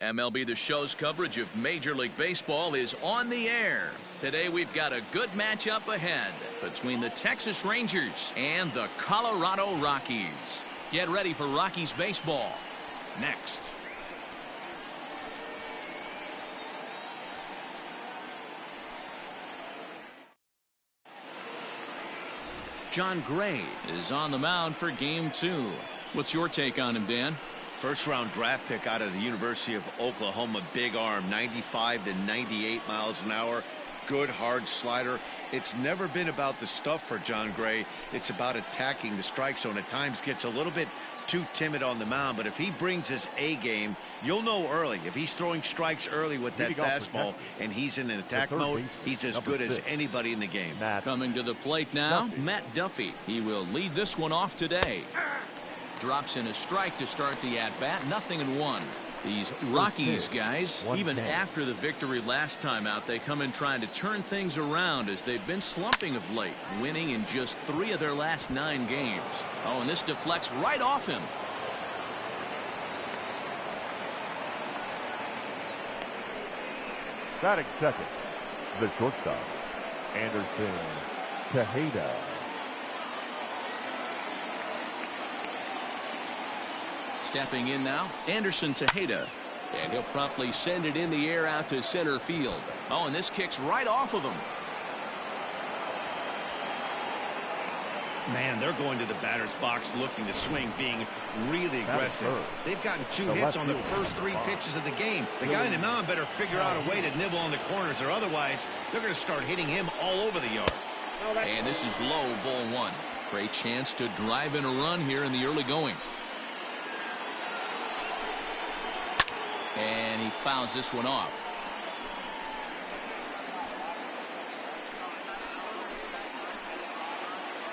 MLB The Show's coverage of Major League Baseball is on the air. Today we've got a good matchup ahead between the Texas Rangers and the Colorado Rockies. Get ready for Rockies baseball next. Jon Gray is on the mound for Game 2. What's your take on him, Dan? First-round draft pick out of the University of Oklahoma. Big arm, 95 to 98 miles an hour. Good hard slider. It's never been about the stuff for Jon Gray. It's about attacking the strike zone. At times gets a little bit too timid on the mound, but if he brings his A game, you'll know early. If he's throwing strikes early with that fastball and he's in an attack mode, he's as good as anybody in the game. Coming to the plate now, Matt Duffy. He will lead this one off today. Drops in a strike to start the at-bat. 0-1. These Rockies guys, even after the victory last time out, they come in trying to turn things around as they've been slumping of late, winning in just 3 of their last 9 games. Oh, and this deflects right off him. Batting second, the shortstop, Anderson Tejeda. Stepping in now, Anderson Tejeda. And he'll promptly send it in the air out to center field. Oh, and this kicks right off of him. Man, they're going to the batter's box looking to swing, being really aggressive. They've gotten 2 hits on the first 3 pitches of the game. The guy in the mound better figure out a way to nibble on the corners, or otherwise they're going to start hitting him all over the yard. And this is low, ball 1. Great chance to drive in a run here in the early going. And he fouls this one off.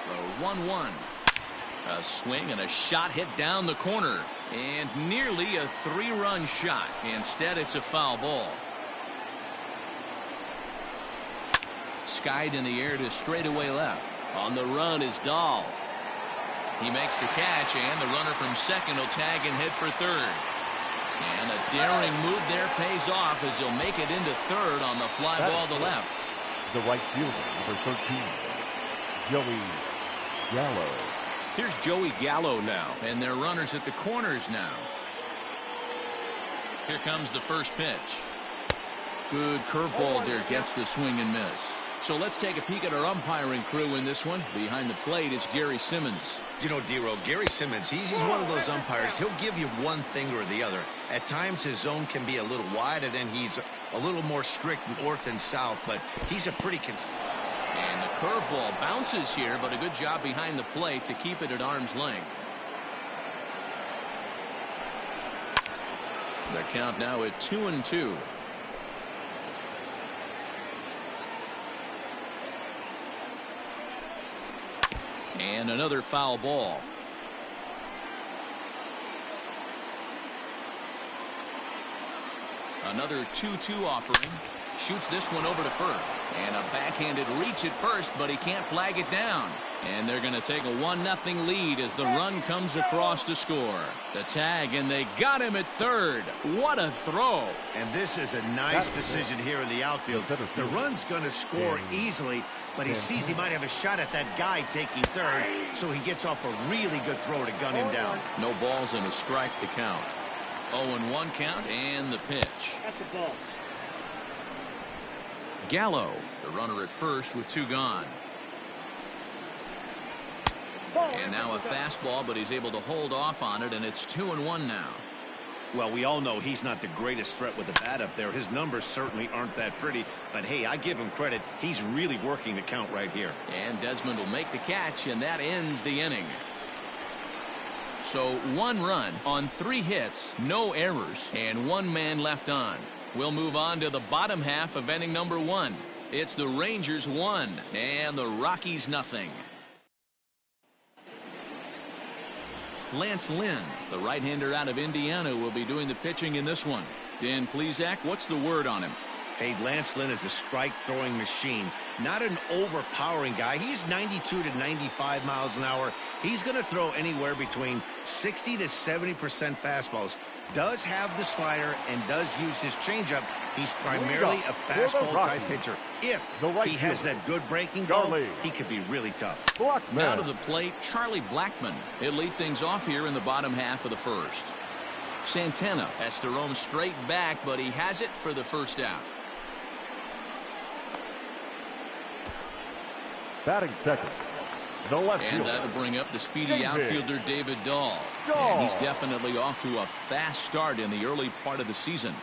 The 1-1. A swing and a shot hit down the corner. And nearly a 3-run shot. Instead, it's a foul ball. Skied in the air to straightaway left. On the run is Dahl. He makes the catch, and the runner from second will tag and hit for third. And a daring move there pays off as he'll make it into third on the fly ball to left. The right fielder, number 13, Joey Gallo. Here's Joey Gallo now, and they're runners at the corners now. Here comes the first pitch. Good curveball there, gets the swing and miss. So let's take a peek at our umpiring crew in this one. Behind the plate is Gary Simmons. You know, D-Row, Gary Simmons, he's one of those umpires. He'll give you one thing or the other. At times his zone can be a little wide, and then he's a little more strict north and south, but he's a pretty And the curveball bounces here, but a good job behind the plate to keep it at arm's length. The count now at 2-2. And another foul ball. Another 2-2 offering. Shoots this one over to first. And a backhanded reach at first, but he can't flag it down. And they're going to take a 1-0 lead as the run comes across to score. The tag, and they got him at third. What a throw. And this is a nice decision here in the outfield. The run's going to score easily, but he sees he might have a shot at that guy taking third, so he gets off a really good throw to gun him down. No balls and a strike to count. 0-1 count, and the pitch. That's the ball. Gallo, the runner at first with 2 gone. And now a fastball, but he's able to hold off on it, and it's 2-1 now. Well, we all know he's not the greatest threat with the bat up there. His numbers certainly aren't that pretty, but hey, I give him credit. He's really working the count right here. And Desmond will make the catch, and that ends the inning. So 1 run on 3 hits, no errors, and 1 man left on. We'll move on to the bottom half of inning number 1. It's the Rangers 1 and the Rockies 0. Lance Lynn, the right-hander out of Indiana, will be doing the pitching in this one. Dan Plesac, what's the word on him? Hey, Lance Lynn is a strike-throwing machine, not an overpowering guy. He's 92 to 95 miles an hour. He's going to throw anywhere between 60 to 70% fastballs. Does have the slider and does use his changeup. He's primarily a fastball-type pitcher. If he has that good breaking ball, he could be really tough. Now to the plate, Charlie Blackmon. He'll lead things off here in the bottom half of the first. Santana has to roam straight back, but he has it for the first out. Batting second, the left and fielder. that'll bring up the speedy outfielder David Dahl. And he's definitely off to a fast start in the early part of the season.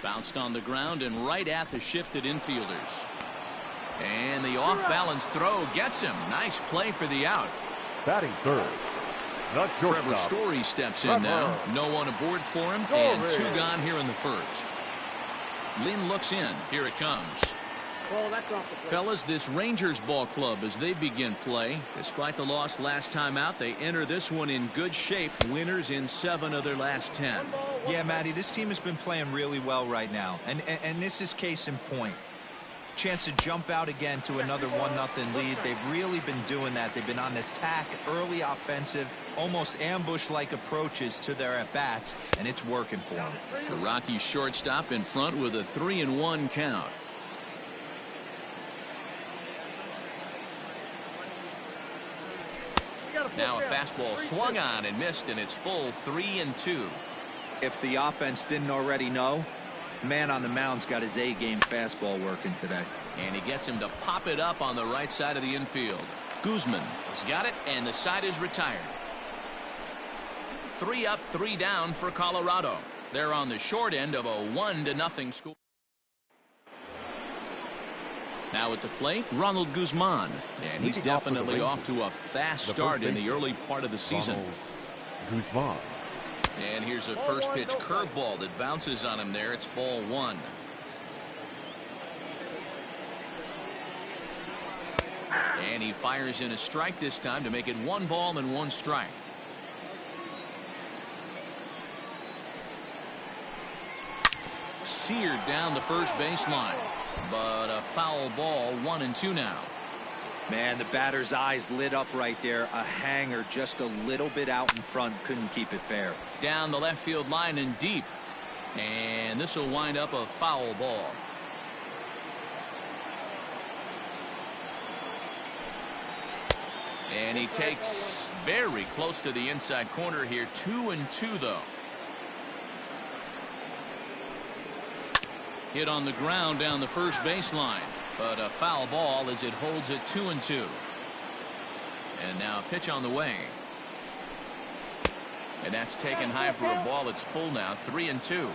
Bounced on the ground and right at the shifted infielders. And the off-balance throw gets him. Nice play for the out. Batting third, the shortstop. Trevor Story steps in now. No one aboard for him, and 2 gone here in the first. Lynn looks in. Here it comes. Well, that's off the plate. Fellas, this Rangers ball club, as they begin play, despite the loss last time out, they enter this one in good shape. Winners in 7 of their last 10. Yeah, Matty, this team has been playing really well right now, and this is case in point. Chance to jump out again to another 1-0 lead. They've really been doing that. They've been on attack, early offensive, almost ambush-like approaches to their at-bats, and it's working for them. The Rockies shortstop in front with a 3-1 count. Now a fastball swung on and missed, and it's full 3-2. If the offense didn't already know, man on the mound's got his A-game fastball working today. And he gets him to pop it up on the right side of the infield. Guzman has got it, and the side is retired. 3 up, 3 down for Colorado. They're on the short end of a 1-0 score. Now at the plate, Ronald Guzman, and he's definitely off to a fast start in the early part of the season. Guzman. And here's a first pitch curveball that bounces on him there. It's ball 1. And he fires in a strike this time to make it 1 ball and 1 strike. Seared down the first baseline. But a foul ball, 1-2 now. Man, the batter's eyes lit up right there. A hanger just a little bit out in front. Couldn't keep it fair. Down the left field line and deep. And this will wind up a foul ball. And he takes very close to the inside corner here. 2-2 though. Hit on the ground down the first baseline, but a foul ball as it holds it 2-2. And now a pitch on the way. And that's taken high for a ball. It's full now, 3-2.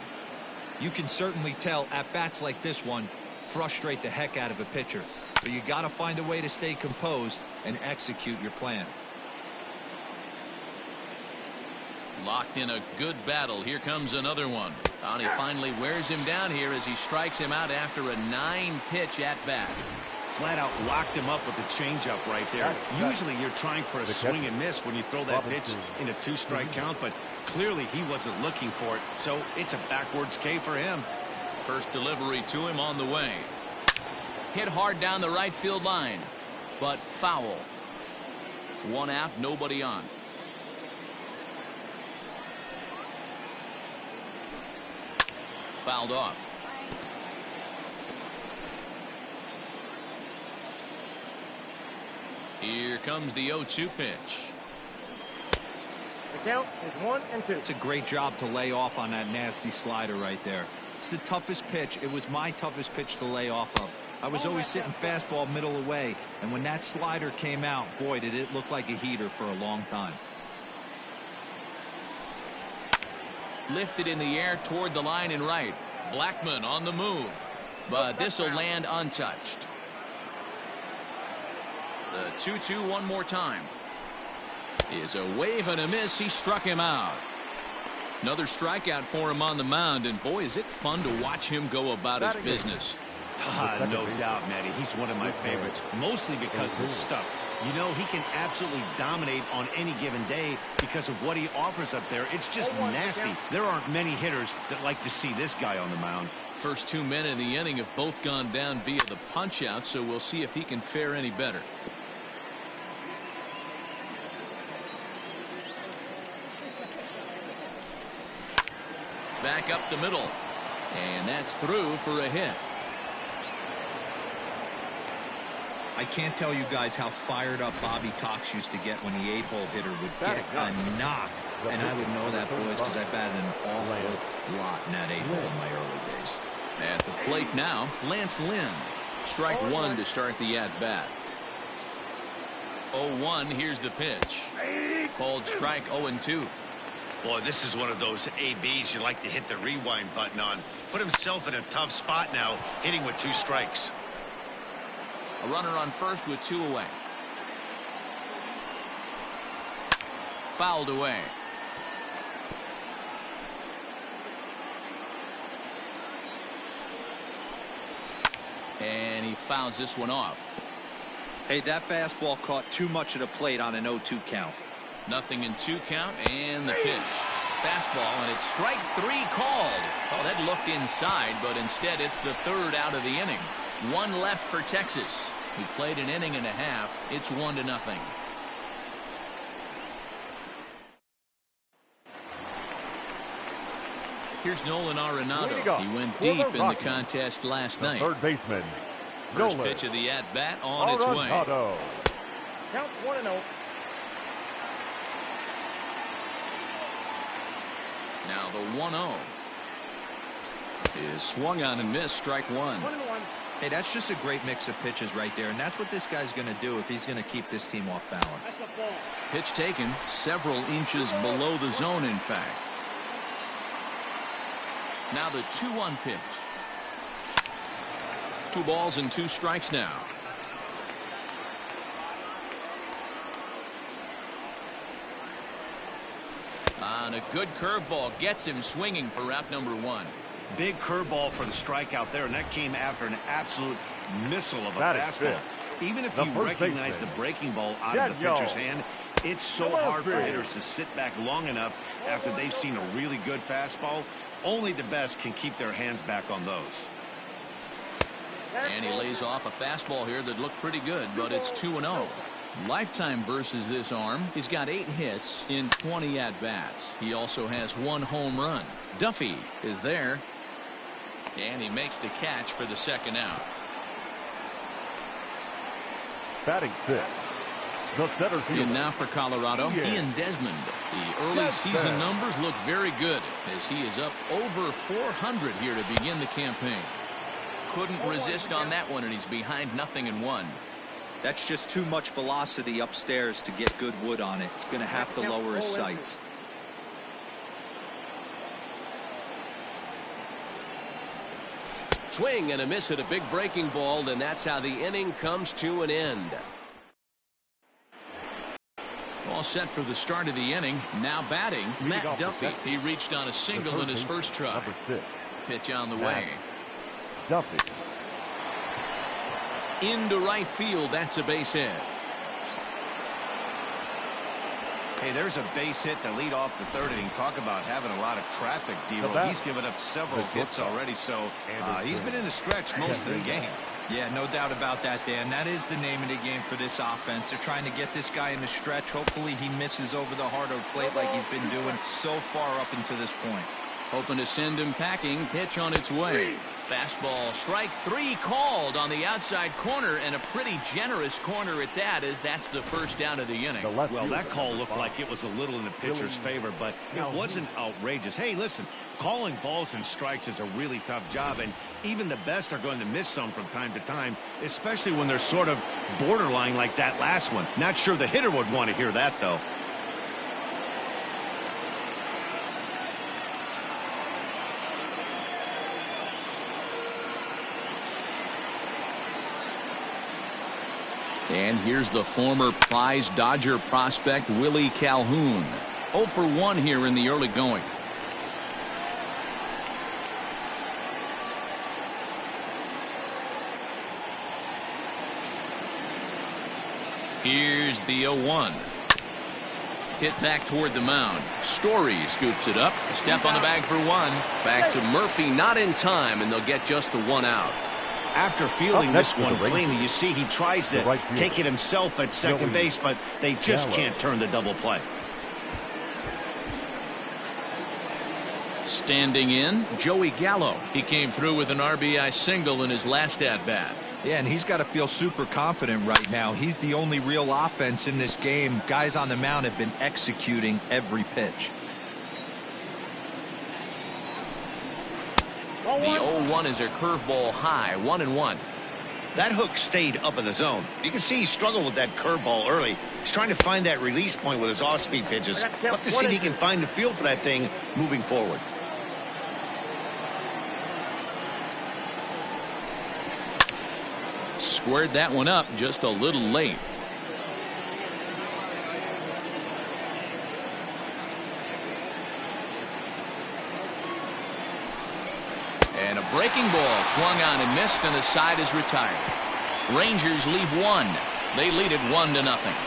You can certainly tell at bats like this one frustrate the heck out of a pitcher. But you got to find a way to stay composed and execute your plan. Locked in a good battle. Here comes another one. And he finally wears him down here as he strikes him out after a 9-pitch at bat. Flat out locked him up with the changeup right there. Usually you're trying for a swing and miss when you throw that pitch in a 2-strike count, but clearly he wasn't looking for it, so it's a backwards K for him. First delivery to him on the way. Hit hard down the right field line, but foul. 1 out, nobody on. Fouled off. Here comes the 0-2 pitch. The count is 1-2. It's a great job to lay off on that nasty slider right there. It's the toughest pitch. It was my toughest pitch to lay off of. I was always sitting fastball middle away, and when that slider came out, boy, did it look like a heater for a long time. Lifted in the air toward the line and right. Blackmon on the move, but this will land untouched. The 2-2 one more time. Is a wave and a miss. He struck him out. Another strikeout for him on the mound, and boy, is it fun to watch him go about his business. No doubt, Matty. He's one of my favorites, mostly because of his stuff. You know, he can absolutely dominate on any given day because of what he offers up there. It's just nasty. There aren't many hitters that like to see this guy on the mound. First 2 men in the inning have both gone down via the punch out, so we'll see if he can fare any better. Back up the middle, and that's through for a hit. I can't tell you guys how fired up Bobby Cox used to get when the 8-hole hitter would get a knock. And I would know that, boys, because I batted an awful lot in that 8-hole in my early days. At the plate now, Lance Lynn. Strike one to start the at-bat. 0-1, here's the pitch. Called strike 0-2. Boy, this is one of those ABs you like to hit the rewind button on. Put himself in a tough spot now, hitting with 2 strikes. A runner on first with 2 away. Fouled away. And he fouls this one off. Hey, that fastball caught too much of the plate on an 0-2 count. Nothing in 2 count, and the pitch. Fastball, and it's strike 3 called. Oh, that looked inside, but instead it's the 3rd out of the inning. 1 left for Texas. He played an inning and a half. It's 1-0. Here's Nolan Arenado. He went deep in the contest last night. Third baseman. First pitch of the at-bat on its way. Count 1-0. Now the 1-0 is swung on and missed. Strike 1. 1-1. Hey, that's just a great mix of pitches right there, and that's what this guy's going to do if he's going to keep this team off balance. That's a ball. Pitch taken several inches below the zone, in fact. Now the 2-1 pitch. 2 balls and 2 strikes now. On a good curveball gets him swinging for route number 1. Big curveball for the strikeout there, and that came after an absolute missile of a fastball. Even if you recognize the breaking ball out of the pitcher's hand, it's so hard for hitters to sit back long enough after they've seen a really good fastball. Only the best can keep their hands back on those. And he lays off a fastball here that looked pretty good, but it's 2-0. Lifetime versus this arm. He's got 8 hits in 20 at-bats. He also has 1 home run. Duffy is there, and he makes the catch for the 2nd out. Batting 6th. The center fielder. In now for Colorado, Ian Desmond. The early season numbers look very good as he is up over 400 here to begin the campaign. Couldn't resist on that one, and he's behind 0-1. That's just too much velocity upstairs to get good wood on it. It's going to have to lower his sights. Swing and a miss at a big breaking ball, and that's how the inning comes to an end. All set for the start of the inning. Now batting, Matt Duffy. He reached on a single in his first try. Pitch on the way. Duffy. Into right field. That's a base hit. Hey, there's a base hit to lead off the 3rd inning. Talk about having a lot of traffic, D-Roll. He's given up several hits already, so he's been in the stretch most of the game. Yeah, no doubt about that, Dan. That is the name of the game for this offense. They're trying to get this guy in the stretch. Hopefully he misses over the heart of the plate like he's been doing so far up until this point. Hoping to send him packing. Pitch on its way. Fastball, strike 3 called on the outside corner, and a pretty generous corner at that, as that's the 1st out of the inning. Well, that call looked like it was a little in the pitcher's favor, but it wasn't outrageous. Hey, listen, calling balls and strikes is a really tough job, and even the best are going to miss some from time to time, especially when they're sort of borderline like that last one. Not sure the hitter would want to hear that, though. And here's the former prize Dodger prospect Willie Calhoun. 0 for 1 here in the early going. Here's the 0-1. Hit back toward the mound. Story scoops it up. A step on the bag for 1. Back to Murphy, not in time, and they'll get just the 1 out. After fielding this one cleanly, you see he tries to take it himself at second base, but they just can't turn the double play. Standing in, Joey Gallo. He came through with an RBI single in his last at-bat. Yeah, and he's got to feel super confident right now. He's the only real offense in this game. Guys on the mound have been executing every pitch. The 0-1 is a curveball high, 1-1. That hook stayed up in the zone. You can see he struggled with that curveball early. He's trying to find that release point with his off-speed pitches. We'll have to see if he can find the feel for that thing moving forward. Squared that one up just a little late. And a breaking ball swung on and missed, and the side is retired. Rangers leave 1. They lead it 1-0.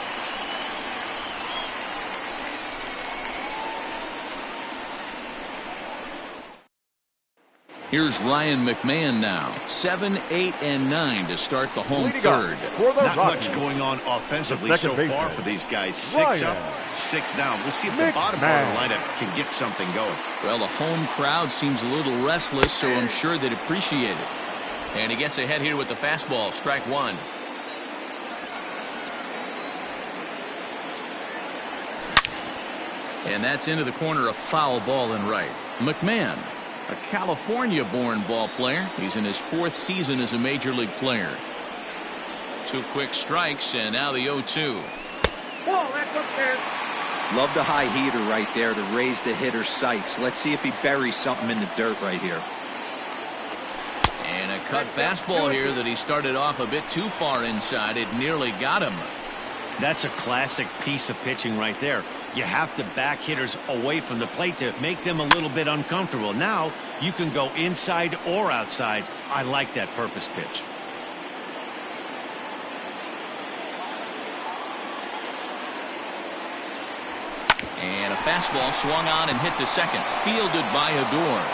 Here's Ryan McMahon now. 7, 8, and 9 to start the home third. Not much going on offensively so far for these guys. 6 up, 6 down. We'll see if the bottom part of the lineup can get something going. Well, the home crowd seems a little restless, so I'm sure they'd appreciate it. And he gets ahead here with the fastball. Strike 1. And that's into the corner, a foul ball in right. McMahon, a California-born ball player. He's in his 4th season as a major league player. 2 quick strikes, and now the 0-2. Love the high heater right there to raise the hitter's sights. Let's see if he buries something in the dirt right here. And a cut fastball here that he started off a bit too far inside. It nearly got him. That's a classic piece of pitching right there. You have to back hitters away from the plate to make them a little bit uncomfortable. Now you can go inside or outside. I like that purpose pitch. And a fastball swung on and hit to second. Fielded by Adore.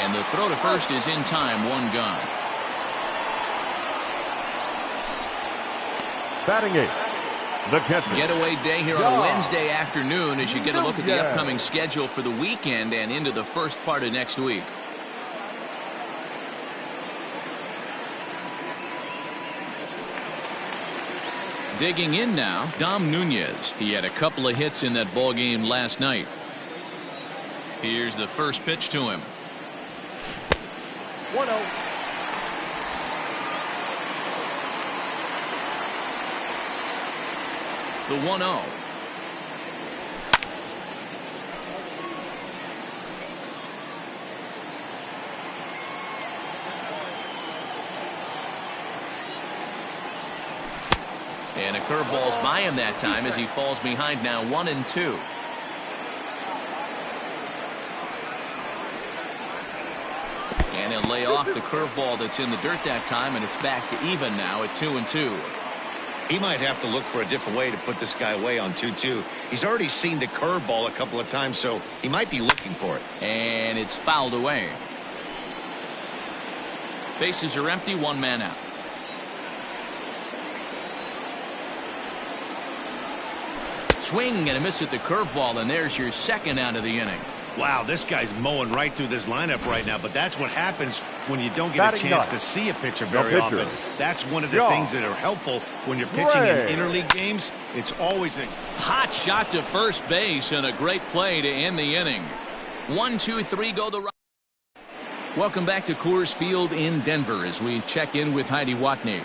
And the throw to first is in time. 1 gone. Batting 8. The catcher. Getaway day here on a Wednesday afternoon as you get a look at the upcoming schedule for the weekend and into the first part of next week. Digging in now, Dom Nunez. He had a couple of hits in that ball game last night. Here's the first pitch to him. 1-0. The 1-0. And a curveball's by him that time as he falls behind now 1-2. And he'll lay off the curveball that's in the dirt that time, and it's back to even now at 2-2. He might have to look for a different way to put this guy away on 2-2. He's already seen the curveball a couple of times, so he might be looking for it. And it's fouled away. Bases are empty, 1 man out. Swing and a miss at the curveball, and there's your second out of the inning. Wow, this guy's mowing right through this lineup right now, but that's what happens when you don't get a chance to see a pitcher very often. That's one of the things that are helpful when you're pitching in interleague games. It's always a hot shot to first base and a great play to end the inning. 1, 2, 3 go the right. Welcome back to Coors Field in Denver as we check in with Heidi Watney.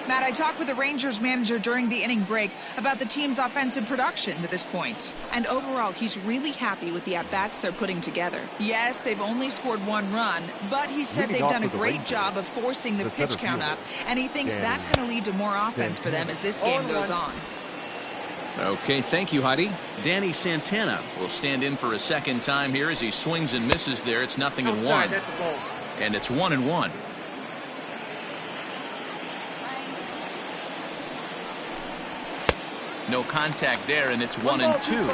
Matt, I talked with the Rangers manager during the inning break about the team's offensive production to this point. And overall, he's really happy with the at-bats they're putting together. Yes, they've only scored 1 run, but he said they've done a great job of forcing the pitch count up, and he thinks that's going to lead to more offense for them as this game goes on. Okay, thank you, Heidi. Danny Santana will stand in for a second time here as he swings and misses there. It's 0-1. And it's 1-1. No contact there, and it's 1-2.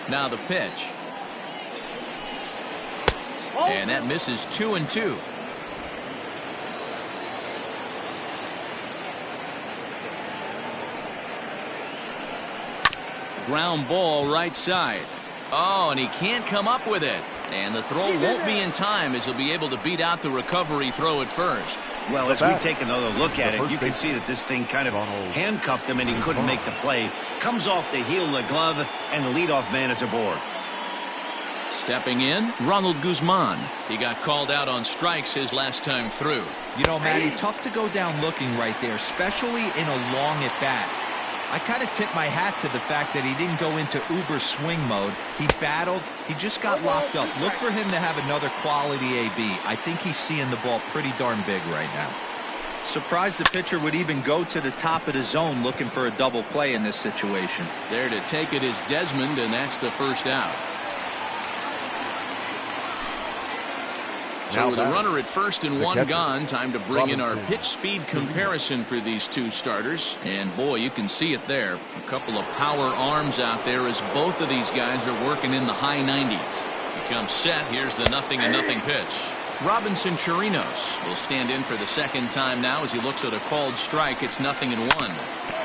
Now the pitch. And that misses 2-2. Ground ball right side. Oh, and he can't come up with it. And the throw won't be in time as he'll be able to beat out the recovery throw at first. Well, as we take another look at it, you can see that this thing kind of handcuffed him and he couldn't make the play. Comes off the heel of the glove, and the leadoff man is aboard. Stepping in, Ronald Guzman. He got called out on strikes his last time through. You know, Matty, tough to go down looking right there, especially in a long at-bat. I kind of tip my hat to the fact that he didn't go into uber swing mode. He battled. He just got locked up. Look for him to have another quality AB. I think he's seeing the ball pretty darn big right now. Surprised the pitcher would even go to the top of the zone looking for a double play in this situation. There to take it is Desmond, and that's the first out. So with a runner at first and one gone, time to bring in our pitch speed comparison for these two starters. And boy, you can see it there. A couple of power arms out there as both of these guys are working in the high 90s. He comes set. Here's the 0-0 pitch. Robinson Chirinos will stand in for the second time now as he looks at a called strike. It's 0-1.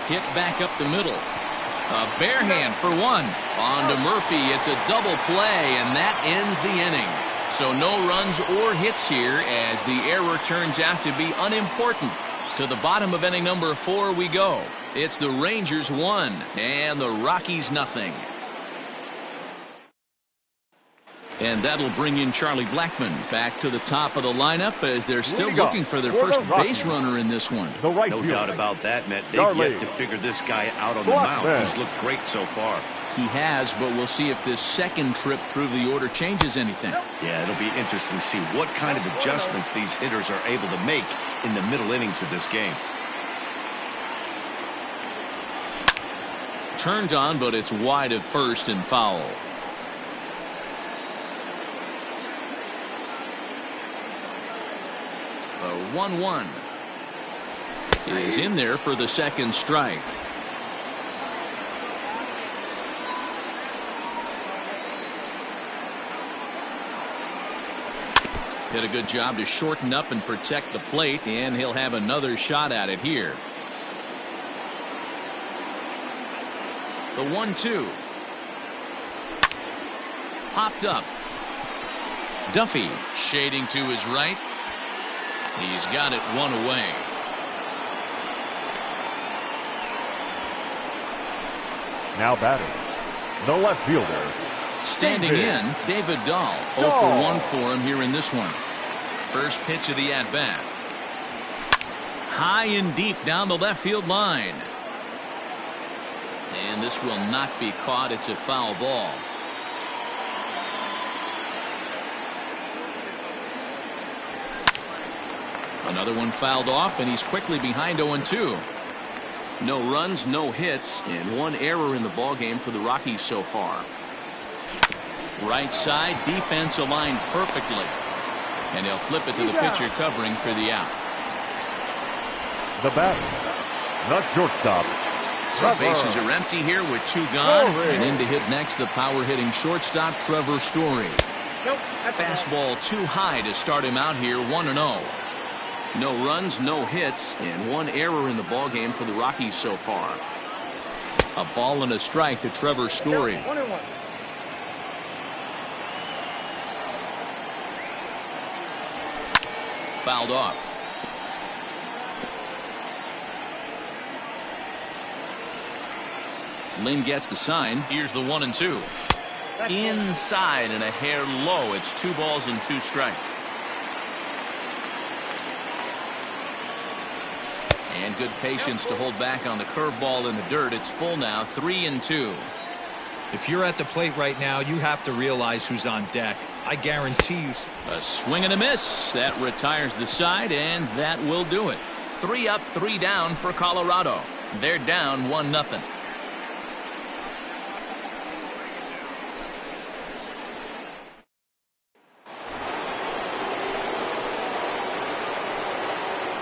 Hit back up the middle. A bare hand for one. On to Murphy. It's a double play, and that ends the inning. So no runs or hits here as the error turns out to be unimportant. To the bottom of inning number 4 we go. It's the Rangers 1 and the Rockies 0. And that'll bring in Charlie Blackmon back to the top of the lineup as they're still looking for their first base runner in this one. No doubt about that, Matt. They've yet to figure this guy out on the mound. He's looked great so far. He has, but we'll see if this second trip through the order changes anything. Yeah, it'll be interesting to see what kind of adjustments these hitters are able to make in the middle innings of this game. Turned on, but it's wide of first and foul. The 1-1 is in there for the second strike. Did a good job to shorten up and protect the plate, and he'll have another shot at it here. The 1-2. Popped up. Duffy shading to his right. He's got it one away. Now batting, the left fielder. Standing in, David Dahl. 0 for 1 for him here in this one. First pitch of the at-bat. High and deep down the left field line. And this will not be caught. It's a foul ball. Another one fouled off, and he's quickly behind 0-2. No runs, no hits, and one error in the ballgame for the Rockies so far. Right side, defense aligned perfectly. And he'll flip it to the pitcher covering for the out. The bat, the shortstop. So bases are empty here with 2 gone. And in to hit next, the power-hitting shortstop, Trevor Story. Fastball too high to start him out here, 1-0. No runs, no hits, and one error in the ballgame for the Rockies so far. A ball and a strike to Trevor Story. 1-1. Fouled off. Lynn gets the sign. Here's the 1-2. Inside and a hair low. It's 2 balls and 2 strikes. And good patience to hold back on the curveball in the dirt. It's full now, 3-2. If you're at the plate right now, you have to realize who's on deck. I guarantee you. A swing and a miss. That retires the side, and that will do it. 3 up, 3 down for Colorado. They're down 1-0.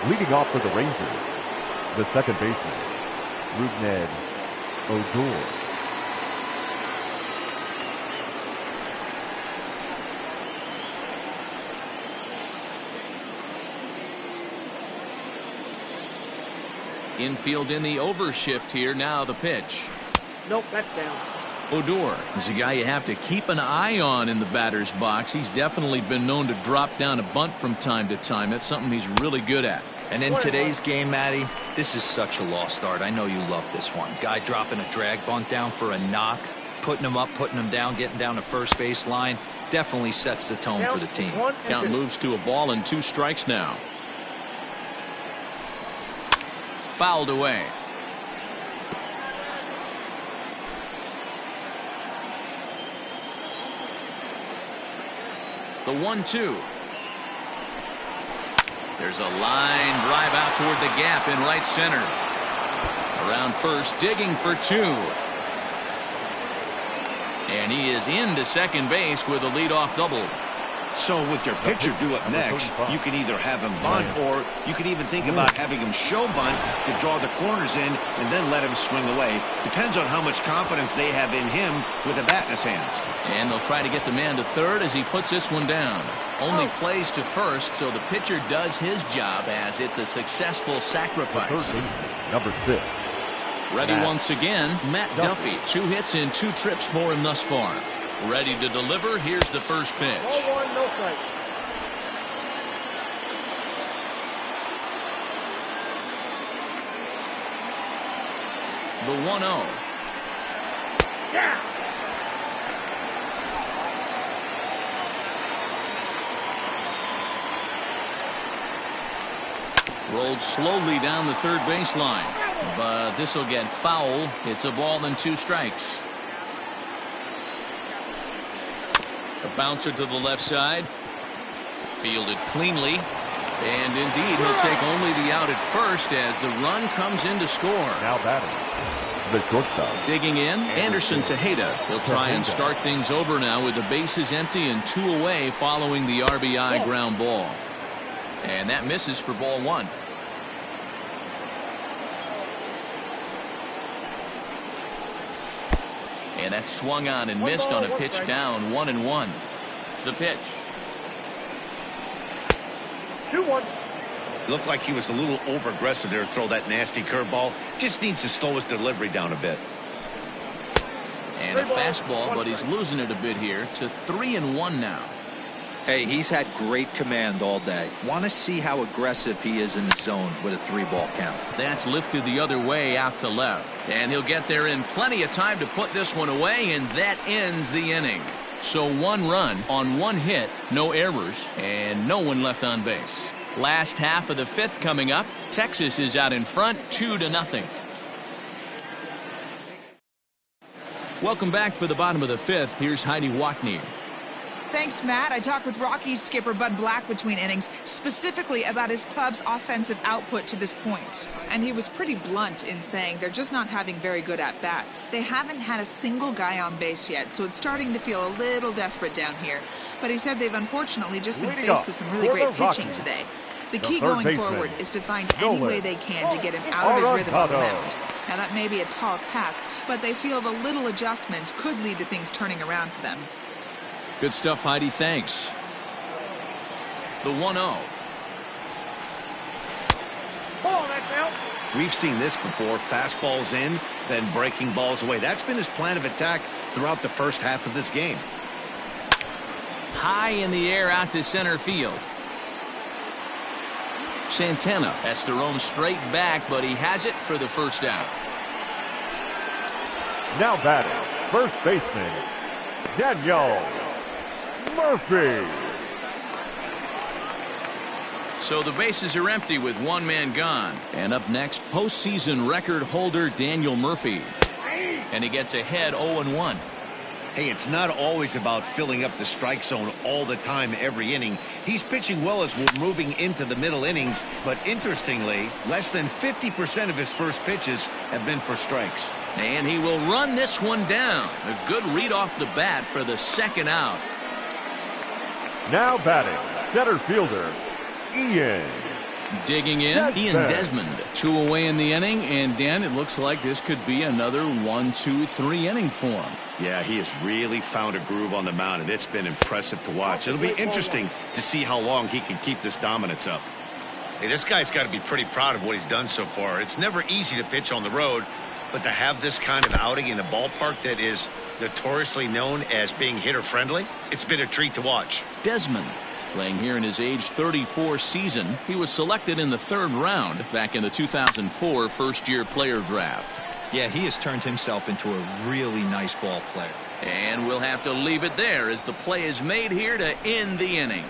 Leading off for the Rangers, The second baseman, Mlb Odor. Infield in the overshift here. Now the pitch. Nope, that's down. Odor is a guy you have to keep an eye on in the batter's box. He's definitely been known to drop down a bunt from time to time. That's something he's really good at. And in today's game, Matty, this is such a lost art. I know you love this one. Guy dropping a drag bunt down for a knock, putting him up, putting him down, getting down to first base line. Definitely sets the tone for the team. Count moves to a ball and 2 strikes now. Fouled away. The 1-2. There's a line drive out toward the gap in right center. Around first, digging for 2. And he is into second base with a leadoff double. So with your pitcher due up next, you can either have him bunt, or you can even think about having him show bunt to draw the corners in and then let him swing away. Depends on how much confidence they have in him with a bat in his hands. And they'll try to get the man to third as he puts this one down. Only plays to first, so the pitcher does his job as it's a successful sacrifice. Number 6. Ready once again, Matt Duffy. 2 hits and 2 trips for him thus far. Ready to deliver. Here's the first pitch. 0-1, no strike. The 1-0. Yeah. Rolled slowly down the third baseline, but this will get foul. It's a ball and 2 strikes. A bouncer to the left side. Fielded cleanly. And indeed, he'll take only the out at first as the run comes in to score. Now batting, the shortstop. Digging in, Anderson Tejeda. He'll try and start things over now with the bases empty and 2 away following the RBI ground ball. And that misses for ball 1. And that swung on and missed on a pitch down, 1-1. The pitch. 2-1. Looked like he was a little over aggressive there to throw that nasty curveball. Just needs to slow his delivery down a bit. And a fastball, but he's losing it a bit here to 3-1 now. Hey, he's had great command all day. Want to see how aggressive he is in the zone with a 3-ball count. That's lifted the other way out to left. And he'll get there in plenty of time to put this one away, and that ends the inning. So 1 run on 1 hit, no errors, and no one left on base. Last half of the 5th coming up. Texas is out in front, 2-0. Welcome back for the bottom of the 5th. Here's Heidi Watney. Thanks, Matt. I talked with Rockies skipper Bud Black between innings, specifically about his club's offensive output to this point. And he was pretty blunt in saying they're just not having very good at-bats. They haven't had a single guy on base yet, so it's starting to feel a little desperate down here. But he said they've unfortunately just been faced with some really great pitching today. The key going forward is to find any way they can to get him out of his rhythm on the mound. Now, that may be a tall task, but they feel the little adjustments could lead to things turning around for them. Good stuff, Heidi. Thanks. The 1-0. Ball, that's out. We've seen this before. Fastballs in, then breaking balls away. That's been his plan of attack throughout the first half of this game. High in the air out to center field. Santana has to roam straight back, but he has it for the first out. Now batting, first baseman, Daniel Murphy. So the bases are empty with 1 man gone. And up next, postseason record holder Daniel Murphy. And he gets ahead 0-1. Hey, it's not always about filling up the strike zone all the time every inning. He's pitching well as we're moving into the middle innings, but interestingly, less than 50% of his first pitches have been for strikes. And he will run this one down. A good read off the bat for the second out. Now batting, center fielder, Ian Digging in, Ian Desmond. 2 away in the inning, and Dan, it looks like this could be another 1-2-3 inning for him. Yeah, he has really found a groove on the mound, and it's been impressive to watch. It'll be interesting to see how long he can keep this dominance up. Hey, this guy's got to be pretty proud of what he's done so far. It's never easy to pitch on the road, but to have this kind of outing in a ballpark that is notoriously known as being hitter-friendly, it's been a treat to watch. Desmond, playing here in his age 34 season. He was selected in the 3rd round back in the 2004 first-year player draft. Yeah, he has turned himself into a really nice ball player. And we'll have to leave it there as the play is made here to end the inning.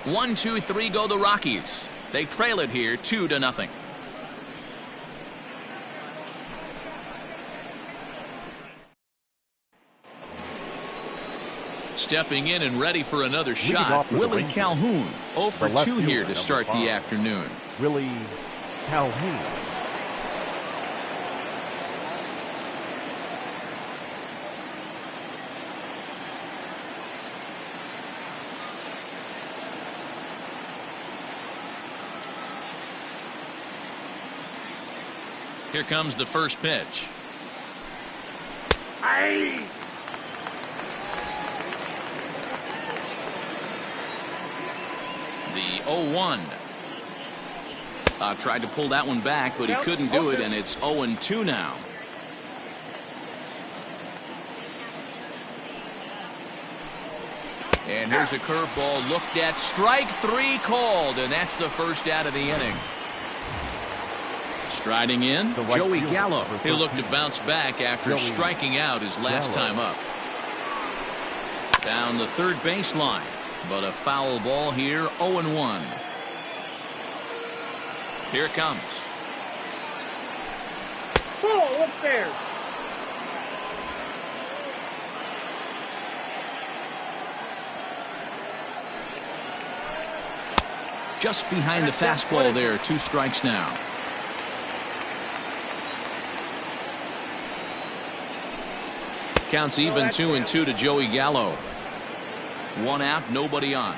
1-2-3 go the Rockies. They trail it here 2-0. Stepping in and ready for another shot, Willie Calhoun. 0 for 2 here to start the afternoon. Willie Calhoun. Here comes the first pitch. Aye. The 0-1. Tried to pull that one back, but he couldn't do it, and it's 0-2 now. And here's a curveball looked at. Strike 3 called, and that's the first out of the inning. Striding in, Joey Gallo. He'll look to bounce back after striking out his last time up. Down the third baseline, but a foul ball here, 0-1. Here it comes. Oh, up there. Just behind the fastball there, 2 strikes now. Counts even 2-2 to Joey Gallo. 1 out, nobody on.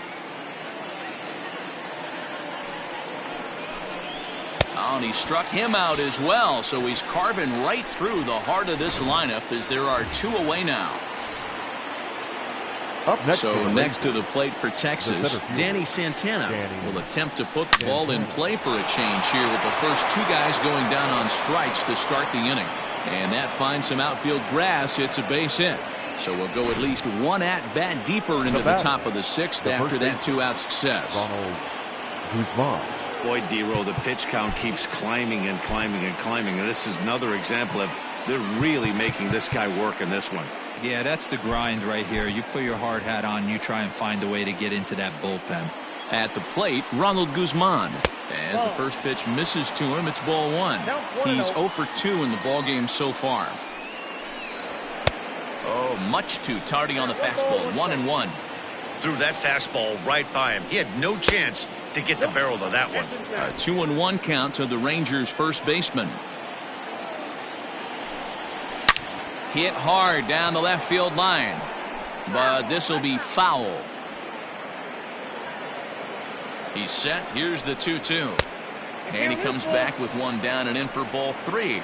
Oh, and he struck him out as well, so he's carving right through the heart of this lineup as there are 2 away now. Up next next to the plate for Texas, Danny Santana will attempt to put the ball in play for a change here with the first 2 guys going down on strikes to start the inning. And that finds some outfield grass. It's a base hit. So we'll go at least 1 at-bat deeper into the top of the 6th after that 2-out success. Boy, D-Row, the pitch count keeps climbing and climbing and climbing. And this is another example of they're really making this guy work in this one. Yeah, that's the grind right here. You put your hard hat on, you try and find a way to get into that bullpen. At the plate, Ronald Guzman. As the first pitch misses to him, it's ball 1. He's 0 for 2 in the ballgame so far. Oh, much too tardy on the fastball. 1-1. Threw that fastball right by him. He had no chance to get the barrel of that one. A 2-1 count to the Rangers' first baseman. Hit hard down the left field line, but this will be foul. He's set. Here's the 2-2. And he comes back with 1 down and in for ball 3.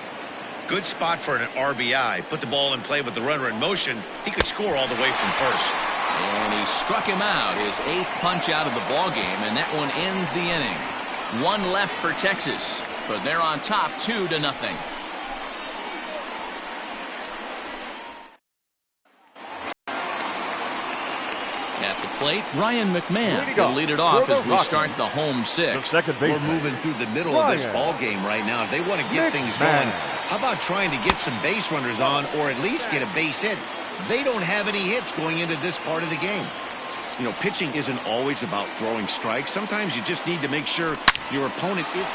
Good spot for an RBI. Put the ball in play with the runner in motion. He could score all the way from first. And he struck him out, his 8th punch out of the ball game, and that one ends the inning. 1 left for Texas, but they're on top 2-0. At the plate, Ryan McMahon will lead it off as we start the home 6th. We're moving through the middle of this ball game right now. If they want to get things going, how about trying to get some base runners on or at least get a base hit? They don't have any hits going into this part of the game. You know, pitching isn't always about throwing strikes. Sometimes you just need to make sure your opponent is...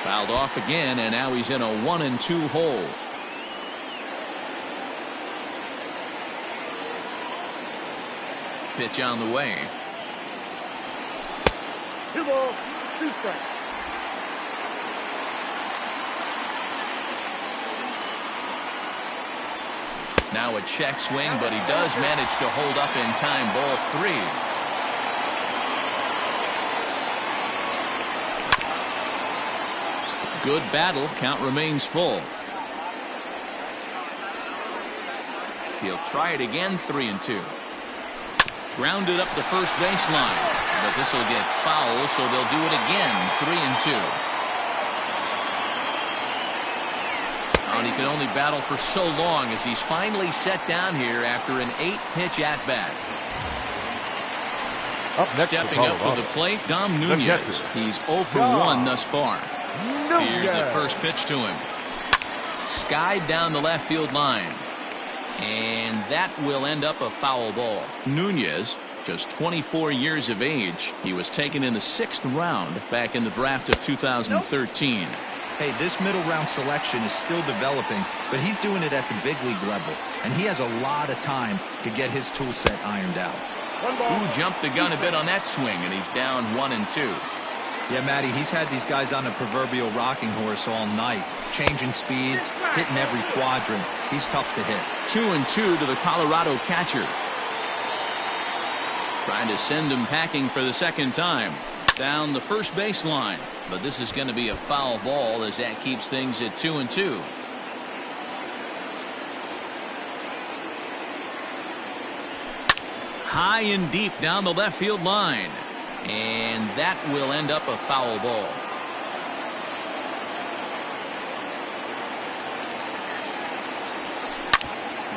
Fouled off again, and now he's in a 1-2 hole. Pitch on the way. 2 balls, 2 strikes. Now a check swing, but he does manage to hold up in time. Ball 3. Good battle. Count remains full. He'll try it again. 3-2. Grounded up the first baseline, but this will get foul, so they'll do it again. 3-2. And he could only battle for so long as he's finally set down here after an 8-pitch at-bat. Stepping up to the plate, Dom Nunez. He's 0 for 1 thus far. Here's the first pitch to him. Skied down the left field line. And that will end up a foul ball. Nunez, just 24 years of age. He was taken in the 6th round back in the draft of 2013. Hey, this middle round selection is still developing, but he's doing it at the big league level, and he has a lot of time to get his tool set ironed out. Ooh, jumped the gun a bit on that swing, and he's down 1-2. Yeah, Matty, he's had these guys on a proverbial rocking horse all night, changing speeds, hitting every quadrant. He's tough to hit. 2-2 to the Colorado catcher. Trying to send him packing for the second time. Down the first baseline. But this is going to be a foul ball as that keeps things at 2-2. High and deep down the left field line. And that will end up a foul ball.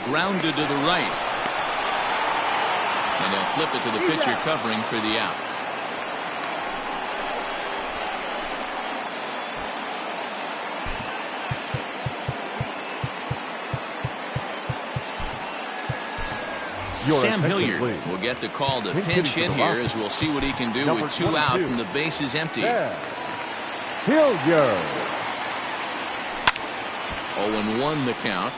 Grounded to the right. And they'll flip it to the pitcher covering for the out. Sam Hilliard will get the call to pinch hit here, as we'll see what he can do with 2 out and the base is empty. Hilliard. 0-1 the count.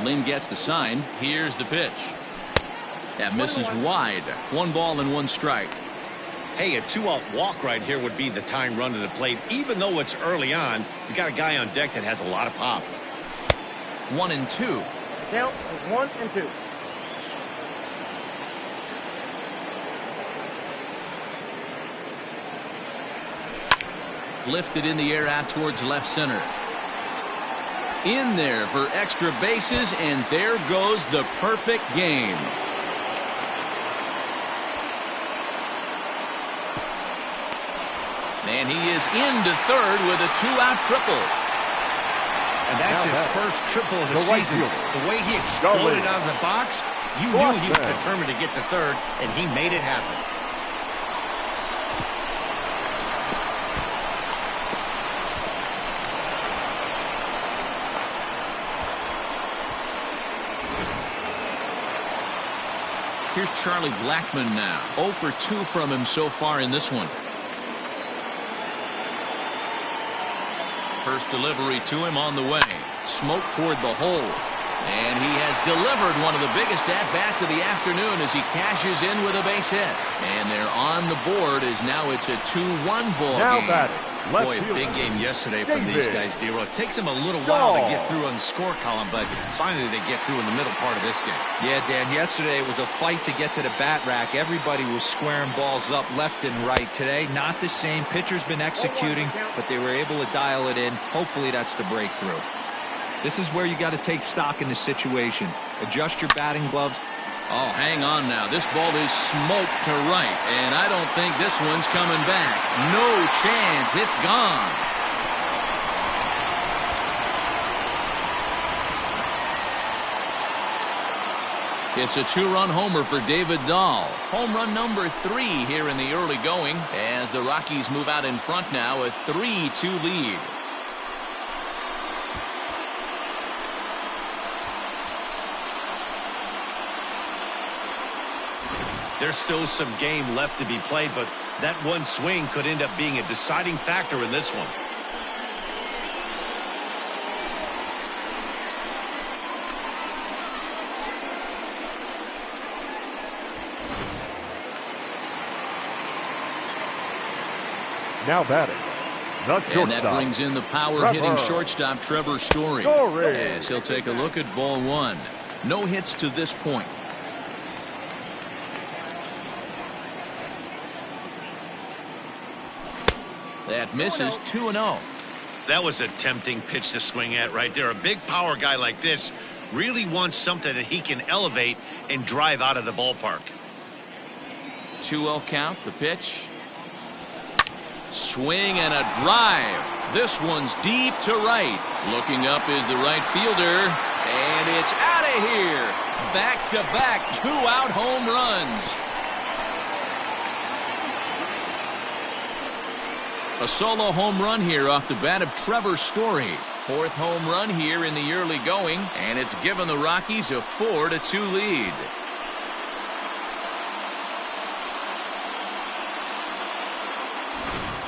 Lynn gets the sign. Here's the pitch. That misses wide. 1 ball and 1 strike. Hey, a 2-out walk right here would be the tying run to the plate. Even though it's early on, you got a guy on deck that has a lot of pop. 1-2. Count is 1-2. Lifted in the air out towards left center. In there for extra bases, and there goes the perfect game. And he is into third with a 2-out triple. And that's his first triple of the season. The way he exploded out of the box, you knew he was determined to get to third, and he made it happen. Here's Charlie Blackmon now. 0 for 2 from him so far in this one. First delivery to him on the way. Smoke toward the hole. And he has delivered one of the biggest at-bats of the afternoon as he cashes in with a base hit. And they're on the board as now it's a 2-1 ball game. Boy, a big game yesterday from these guys, D-Roll. It takes them a little while to get through on the score column, but finally they get through in the middle part of this game. Yeah, Dan, yesterday it was a fight to get to the bat rack. Everybody was squaring balls up left and right. Today, not the same. Pitcher's been executing, but they were able to dial it in. Hopefully that's the breakthrough. This is where you got to take stock in the situation. Adjust your batting gloves. Oh, hang on now. This ball is smoked to right, and I don't think this one's coming back. No chance. It's gone. It's a 2-run homer for David Dahl. Home run number 3 here in the early going as the Rockies move out in front now, a 3-2 lead. There's still some game left to be played, but that one swing could end up being a deciding factor in this one. Now batting, the shortstop. And that brings in the power-hitting shortstop, Trevor Story. As he'll take a look at ball one. No hits to this point. That misses 2-0. That was a tempting pitch to swing at right there. A big power guy like this really wants something that he can elevate and drive out of the ballpark. 2-0 count, the pitch. Swing and a drive. This one's deep to right. Looking up is the right fielder. And it's out of here. Back-to-back 2-out home runs. A solo home run here off the bat of Trevor Story. Fourth home run here in the early going, and it's given the Rockies a 4-2 lead.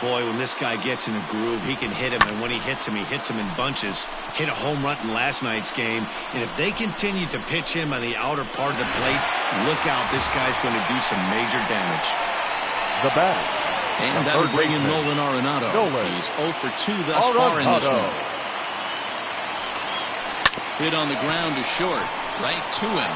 Boy, when this guy gets in a groove, he can hit him, and when he hits him in bunches. Hit a home run in last night's game, and if they continue to pitch him on the outer part of the plate, look out, this guy's going to do some major damage. The batter. And that'll bring in Nolan Arenado. He's 0 for 2 thus far in this one. Hit on the ground to short. Right to him.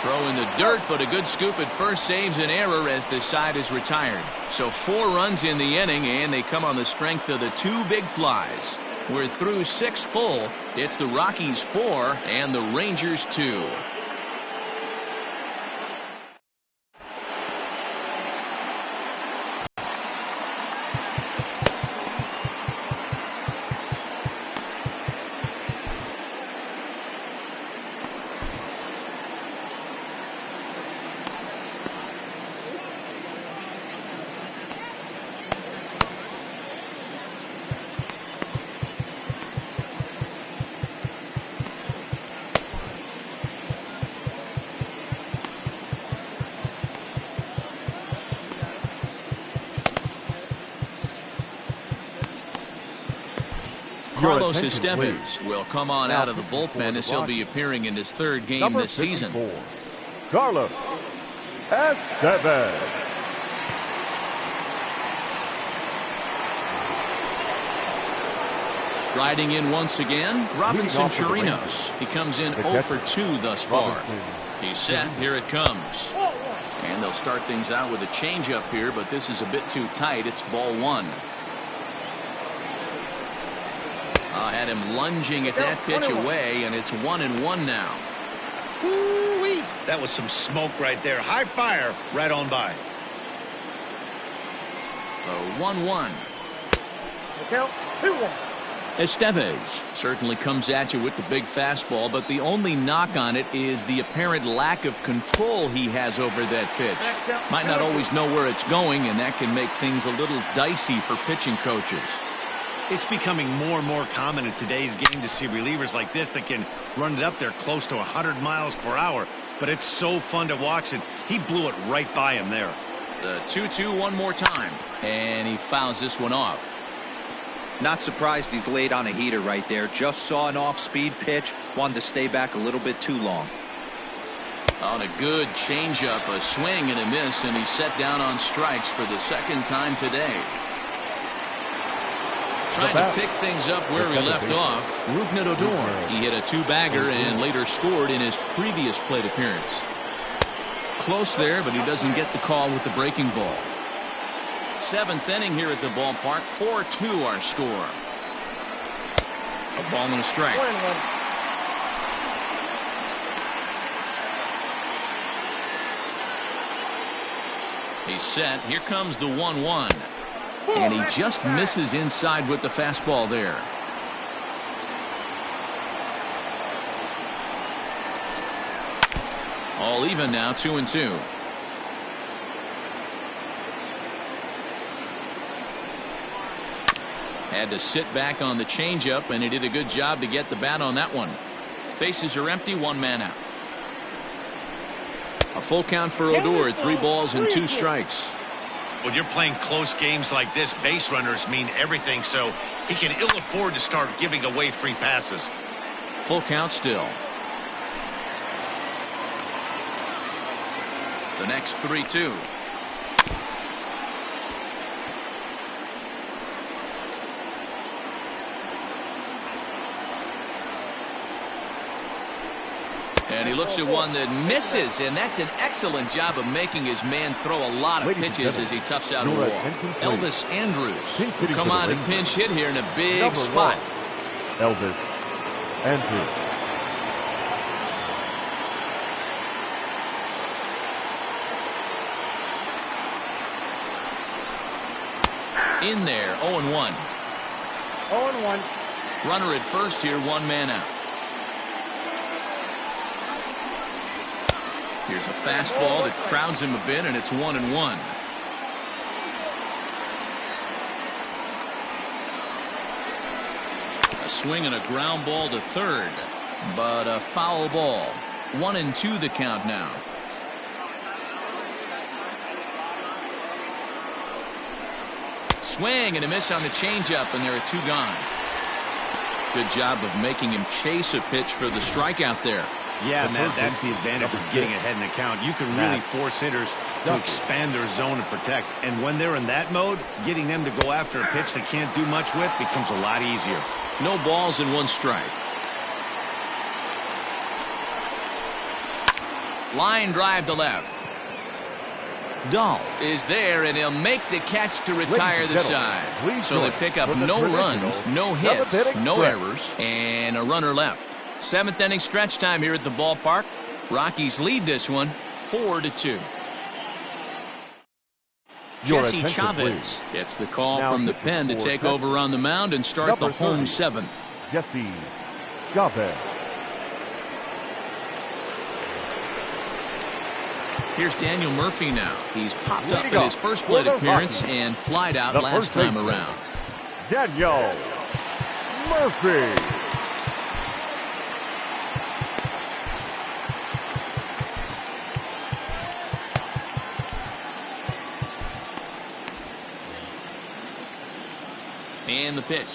Throw in the dirt, but a good scoop at first saves an error as this side is retired. So 4 runs in the inning, and they come on the strength of the 2 big flies. We're through 6 full. It's the Rockies 4 and the Rangers 2. Carlos Estevez will come on out of the bullpen as he'll be appearing in his 3rd game this season. Carlos Estevez. Striding in once again, Robinson Chirinos. He comes in 0 for 2 thus far. He's set. Here it comes. And they'll start things out with a changeup here, but this is a bit too tight. It's ball 1. Had him lunging at that pitch away, and it's 1-1 now. Ooh-wee. That was some smoke right there. High fire right on by. 1-1. Count 2-1. Estevez certainly comes at you with the big fastball, but the only knock on it is the apparent lack of control he has over that pitch. Might not always know where it's going, and that can make things a little dicey for pitching coaches. It's becoming more and more common in today's game to see relievers like this that can run it up there close to 100 miles per hour. But it's so fun to watch, and he blew it right by him there. The 2-2 one more time, and he fouls this one off. Not surprised he's laid on a heater right there. Just saw an off-speed pitch. Wanted to stay back a little bit too long. On a good changeup, a swing and a miss, and he's set down on strikes for the 2nd time today. Trying to pick things up where he left off, Rougned Odor. He hit a 2-bagger and later scored in his previous plate appearance. Close there, but he doesn't get the call with the breaking ball. 7th inning here at the ballpark. 4-2 our score. A ball and a strike. He's set. Here comes the 1-1. And he just misses inside with the fastball there. All even now, 2-2. Had to sit back on the changeup, and he did a good job to get the bat on that one. Bases are empty, 1 man out. A full count for Odor, 3 balls and 2 strikes. When you're playing close games like this, base runners mean everything, so he can ill afford to start giving away free passes. Full count still. The next 3-2. And he looks at one that misses, and that's an excellent job of making his man throw a lot of pitches as he toughs out a wall. Elvis Andrus will come on to pinch hit here in a big spot. Elvis Andrus. In there, 0-1. 0-1. Runner at first here, one man out. Here's a fastball that crowds him a bit, and it's 1-1. A swing and a ground ball to third, but a foul ball. 1-2 the count now. Swing and a miss on the changeup, and there are two gone. Good job of making him chase a pitch for the strikeout there. Yeah, Matt, that's the advantage of getting ahead in the count. You can really force hitters to expand their zone and protect. And when they're in that mode, getting them to go after a pitch they can't do much with becomes a lot easier. No balls and one strike. Line drive to left. Dahl is there, and he'll make the catch to retire the side. So they pick up no runs, no hits, no errors, and a runner left. Seventh inning stretch time here at the ballpark. Rockies lead this one 4-2. Jesse Chavez gets the call from the pen to take over on the mound and start the home seventh. Jesse Chavez. Here's Daniel Murphy now. He's popped up in his first plate appearance and flied out last time around. Daniel Murphy. And the pitch.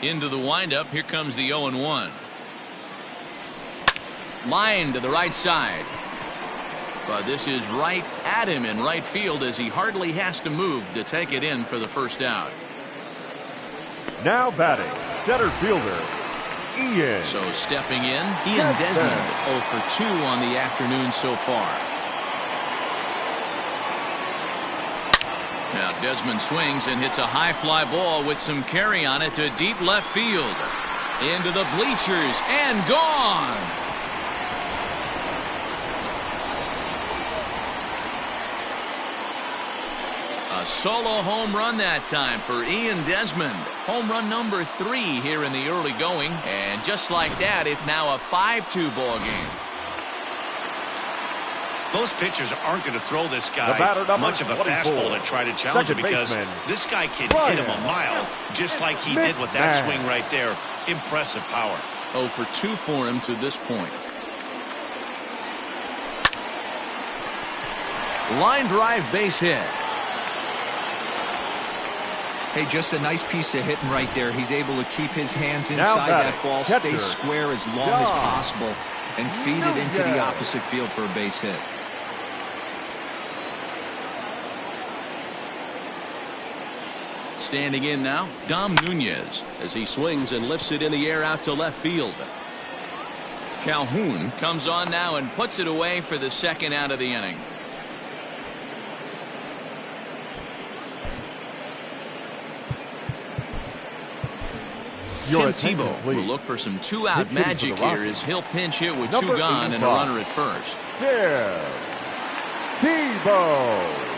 Into the windup. Here comes the 0-1. Line to the right side. But this is right at him in right field as he hardly has to move to take it in for the first out. Now batting, center fielder, Ian. So stepping in, Ian Desmond, 0 for 2 on the afternoon so far. Now Desmond swings and hits a high fly ball with some carry on it to deep left field. Into the bleachers and gone. A solo home run that time for Ian Desmond. Home run number 3 here in the early going. And just like that, it's now a 5-2 ball game. Most pitchers aren't going to throw this guy much of a 24. fastball to try to challenge him because this guy can hit him a mile just like he did with that swing right there. Impressive power. 0 for 2 for him to this point. Line drive base hit. Hey, just a nice piece of hitting right there. He's able to keep his hands inside that ball, stay square as long as possible, and feed it into the opposite field for a base hit. Standing in now, Dom Nunez as he swings and lifts it in the air out to left field. Calhoun comes on now and puts it away for the second out of the inning. Tim Tebow will look for some two-out magic here as he'll pinch hit with 2 gone and a runner at first. Tebow.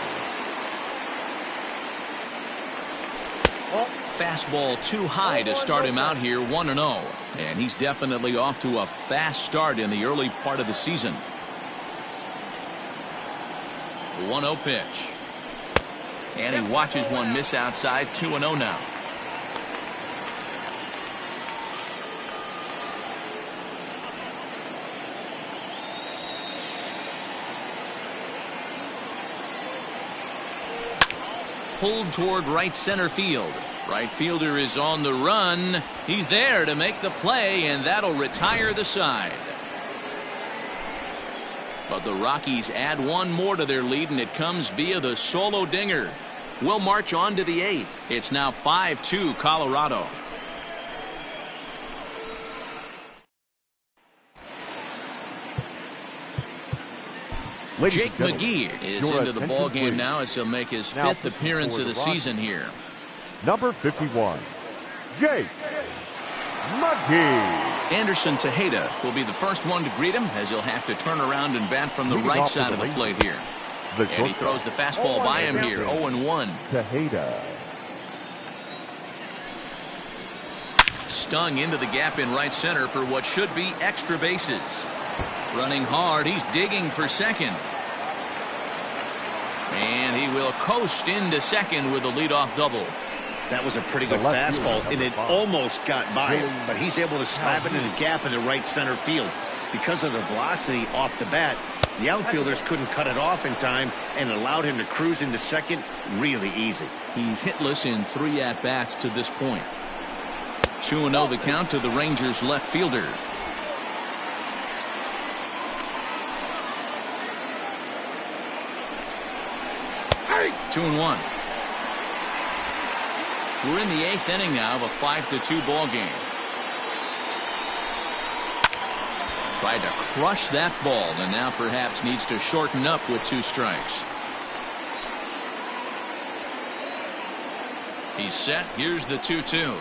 Fastball too high to start him out here 1-0. And he's definitely off to a fast start in the early part of the season. The 1-0 pitch. And he watches one miss outside. 2-0 now. Pulled toward right center field. Right fielder is on the run. He's there to make the play, and that'll retire the side. But the Rockies add one more to their lead, and it comes via the solo dinger. We'll march on to the 8th. It's now 5-2 Colorado. Jake McGee is into the ball game now as he'll make his 5th appearance of the season here. Number 51, Jake McGee. Anderson Tejeda will be the first one to greet him as he'll have to turn around and bat from the right side of the plate here. And he throws the fastball by him here, 0-1. Tejeda. Stung into the gap in right center for what should be extra bases. Running hard, he's digging for second. And he will coast into second with a leadoff double. That was a pretty good fastball, and it almost got by him, but he's able to slap it in the gap in the right center field. Because of the velocity off the bat, the outfielders couldn't cut it off in time and allowed him to cruise into second really easy. He's hitless in 3 at-bats to this point. 2-0 the count to the Rangers left fielder. Hey. 2-1. We're in the 8th inning now of a 5-2 ball game. Tried to crush that ball and now perhaps needs to shorten up with 2 strikes. He's set. Here's the 2-2.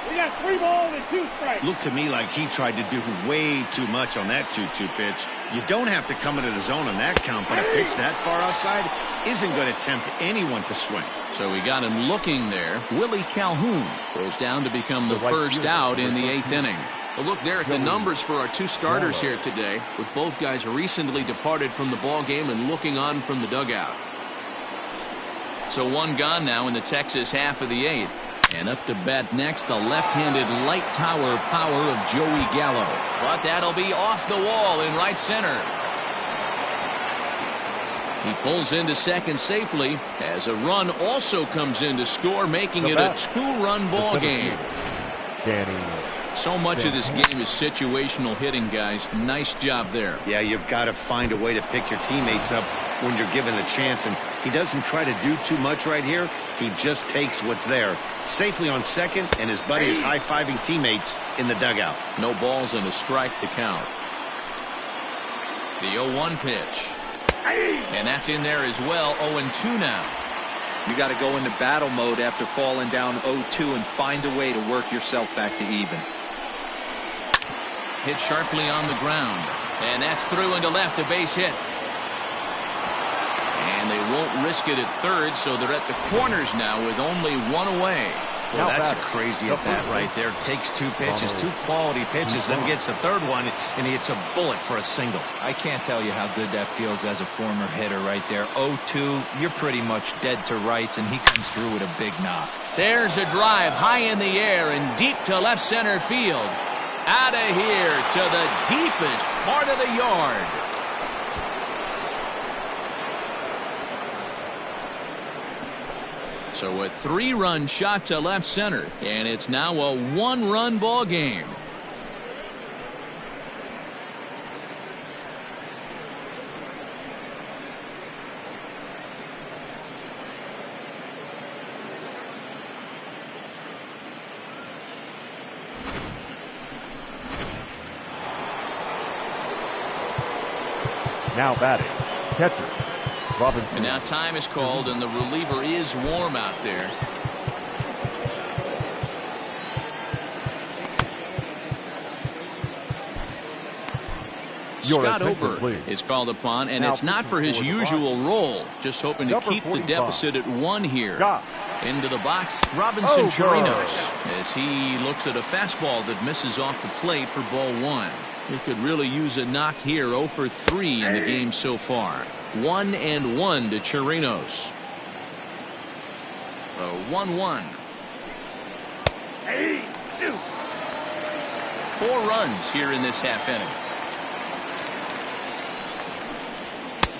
We got 3 balls and 2 strikes. Looked to me like he tried to do way too much on that 2-2 pitch. You don't have to come into the zone on that count, but a pitch that far outside isn't going to tempt anyone to swing. So we got him looking there. Willie Calhoun goes down to become the first out in the 8th inning. Well, look there at the numbers for our 2 starters here today, with both guys recently departed from the ball game and looking on from the dugout. So 1 gone now in the Texas half of the 8th. And up to bat next, the left-handed light tower power of Joey Gallo. But that'll be off the wall in right center. He pulls into second safely as a run also comes in to score, making it a 2-run ball game. So much of this game is situational hitting, guys. Nice job there. Yeah, you've got to find a way to pick your teammates up when you're given the chance, and he doesn't try to do too much right here. He just takes what's there. Safely on second, and his buddy is high-fiving teammates in the dugout. No balls and a strike to count. The 0-1 pitch. And that's in there as well. 0-2 now. You got to go into battle mode after falling down 0-2 and find a way to work yourself back to even. Hit sharply on the ground. And that's through into left, a base hit. And they won't risk it at third, so they're at the corners now with only 1 away. Well, that's a crazy at bat right there. Takes 2 pitches, 2 quality pitches, then gets a 3rd one, and he hits a bullet for a single. I can't tell you how good that feels as a former hitter right there. 0-2, you're pretty much dead to rights, and he comes through with a big knock. There's a drive high in the air and deep to left center field. Out of here to the deepest part of the yard. So a 3-run shot to left center, and it's now a 1-run ball game. Now batting, catcher Robinson. And now time is called, and the reliever is warm out there. Scott Ober is called upon, and it's not for his usual role. Just hoping to keep the deficit at 1 here. Into the box, Robinson Chirinos, as he looks at a fastball that misses off the plate for ball 1. He could really use a knock here. 0 for 3 in the game so far. 1-1 to Chirinos. 1-1. 4 runs here in this half inning.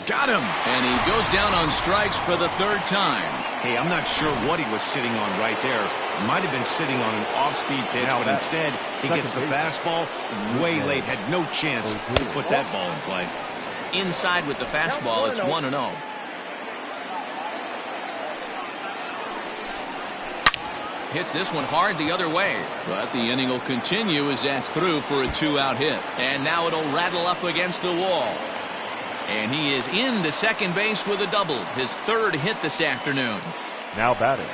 Got him, and he goes down on strikes for the 3rd time. Hey, I'm not sure what he was sitting on right there. Might have been sitting on an off-speed pitch, but instead he gets the fastball way late. Had no chance to put that ball in play. Inside with the fastball, it's 1-0. Hits this one hard the other way, but the inning will continue as that's through for a 2-out hit. And now it'll rattle up against the wall. And he is into second base with a double, his third hit this afternoon. Now batting.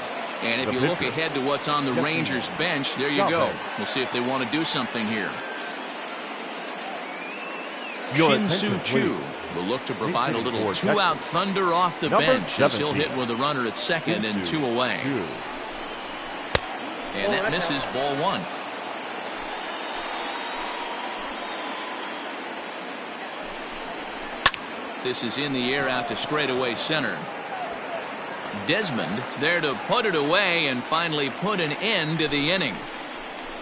And if you look ahead to what's on the Rangers bench, there you go. We'll see if they want to do something here. Shin-Soo Choo will look to provide a little 2-out thunder off the bench as he'll hit with a runner at second and 2 away. And that misses, ball 1. This is in the air out to straightaway center. Desmond is there to put it away and finally put an end to the inning.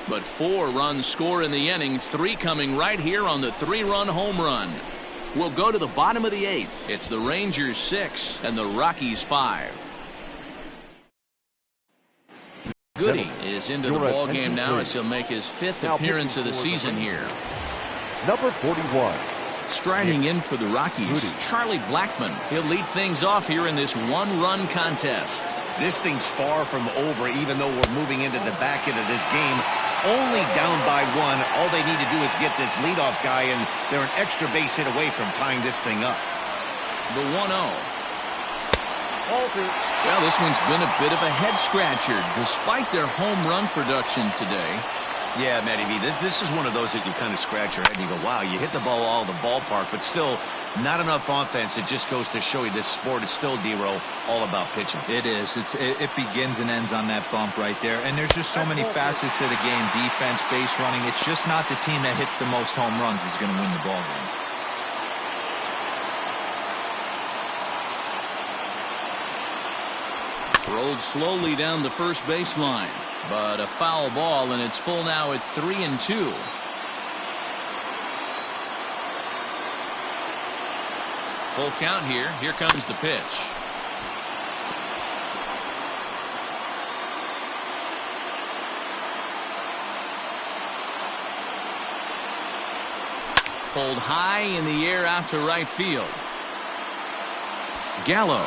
But 4 runs score in the inning, 3 coming right here on the 3-run home run. We'll go to the bottom of the 8th. It's the Rangers 6 and the Rockies 5. Goody is into the ball game now as he'll make his 5th appearance of the season here. Number 41. Striding in for the Rockies, Charlie Blackmon. He'll lead things off here in this 1-run contest. This thing's far from over, even though we're moving into the back end of this game. Only down by 1. All they need to do is get this leadoff guy, and they're an extra base hit away from tying this thing up. The 1-0. Well, this one's been a bit of a head-scratcher, despite their home run production today. Yeah, Matty V, this is one of those that you kind of scratch your head and you go, wow, you hit the ball all the ballpark, but still not enough offense. It just goes to show you this sport is still, D-Row, all about pitching. It is. It begins and ends on that bump right there. And there's just so many facets to the game. Defense, base running. It's just not the team that hits the most home runs is going to win the ball game. Rolled slowly down the first baseline, but a foul ball, and it's full now at 3-2. Full count here. Here comes the pitch. Pulled high in the air out to right field. Gallo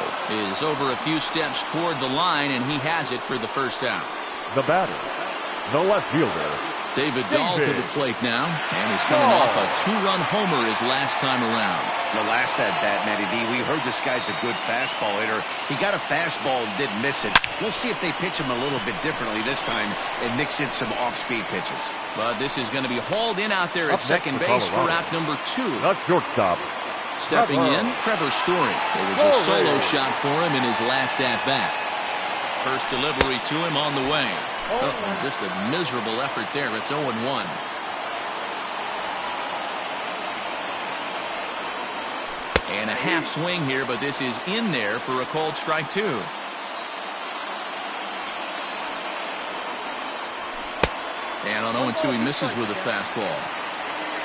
is over a few steps toward the line, and he has it for the first out. The batter, the left fielder, David Dahl to the plate now, and he's coming off a 2-run homer his last time around. The last at bat, Matty V, we heard this guy's a good fastball hitter. He got a fastball and didn't miss it. We'll see if they pitch him a little bit differently this time and mix in some off-speed pitches. But this is going to be hauled in out there at second base for out number 2. Not shortstop. Stepping in, Trevor Story. There was a solo shot for him in his last at-bat. First delivery to him on the way. Just a miserable effort there. It's 0-1. And a half swing here, but this is in there for a called strike 2. And on 0-2, he misses with a fastball.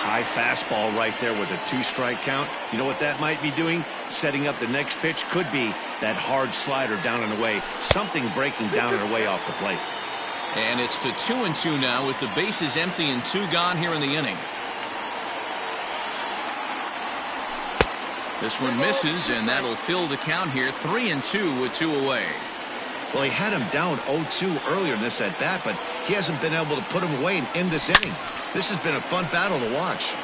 High fastball right there with a 2-strike count. You know what that might be doing? Setting up the next pitch. Could be that hard slider down and away. Something breaking down and away off the plate. And it's to 2-2 now with the bases empty and 2 gone here in the inning. This one misses, and that'll fill the count here. 3-2 with 2 away. Well, he had him down 0-2 earlier in this at-bat, but he hasn't been able to put him away and end this inning. This has been a fun battle to watch.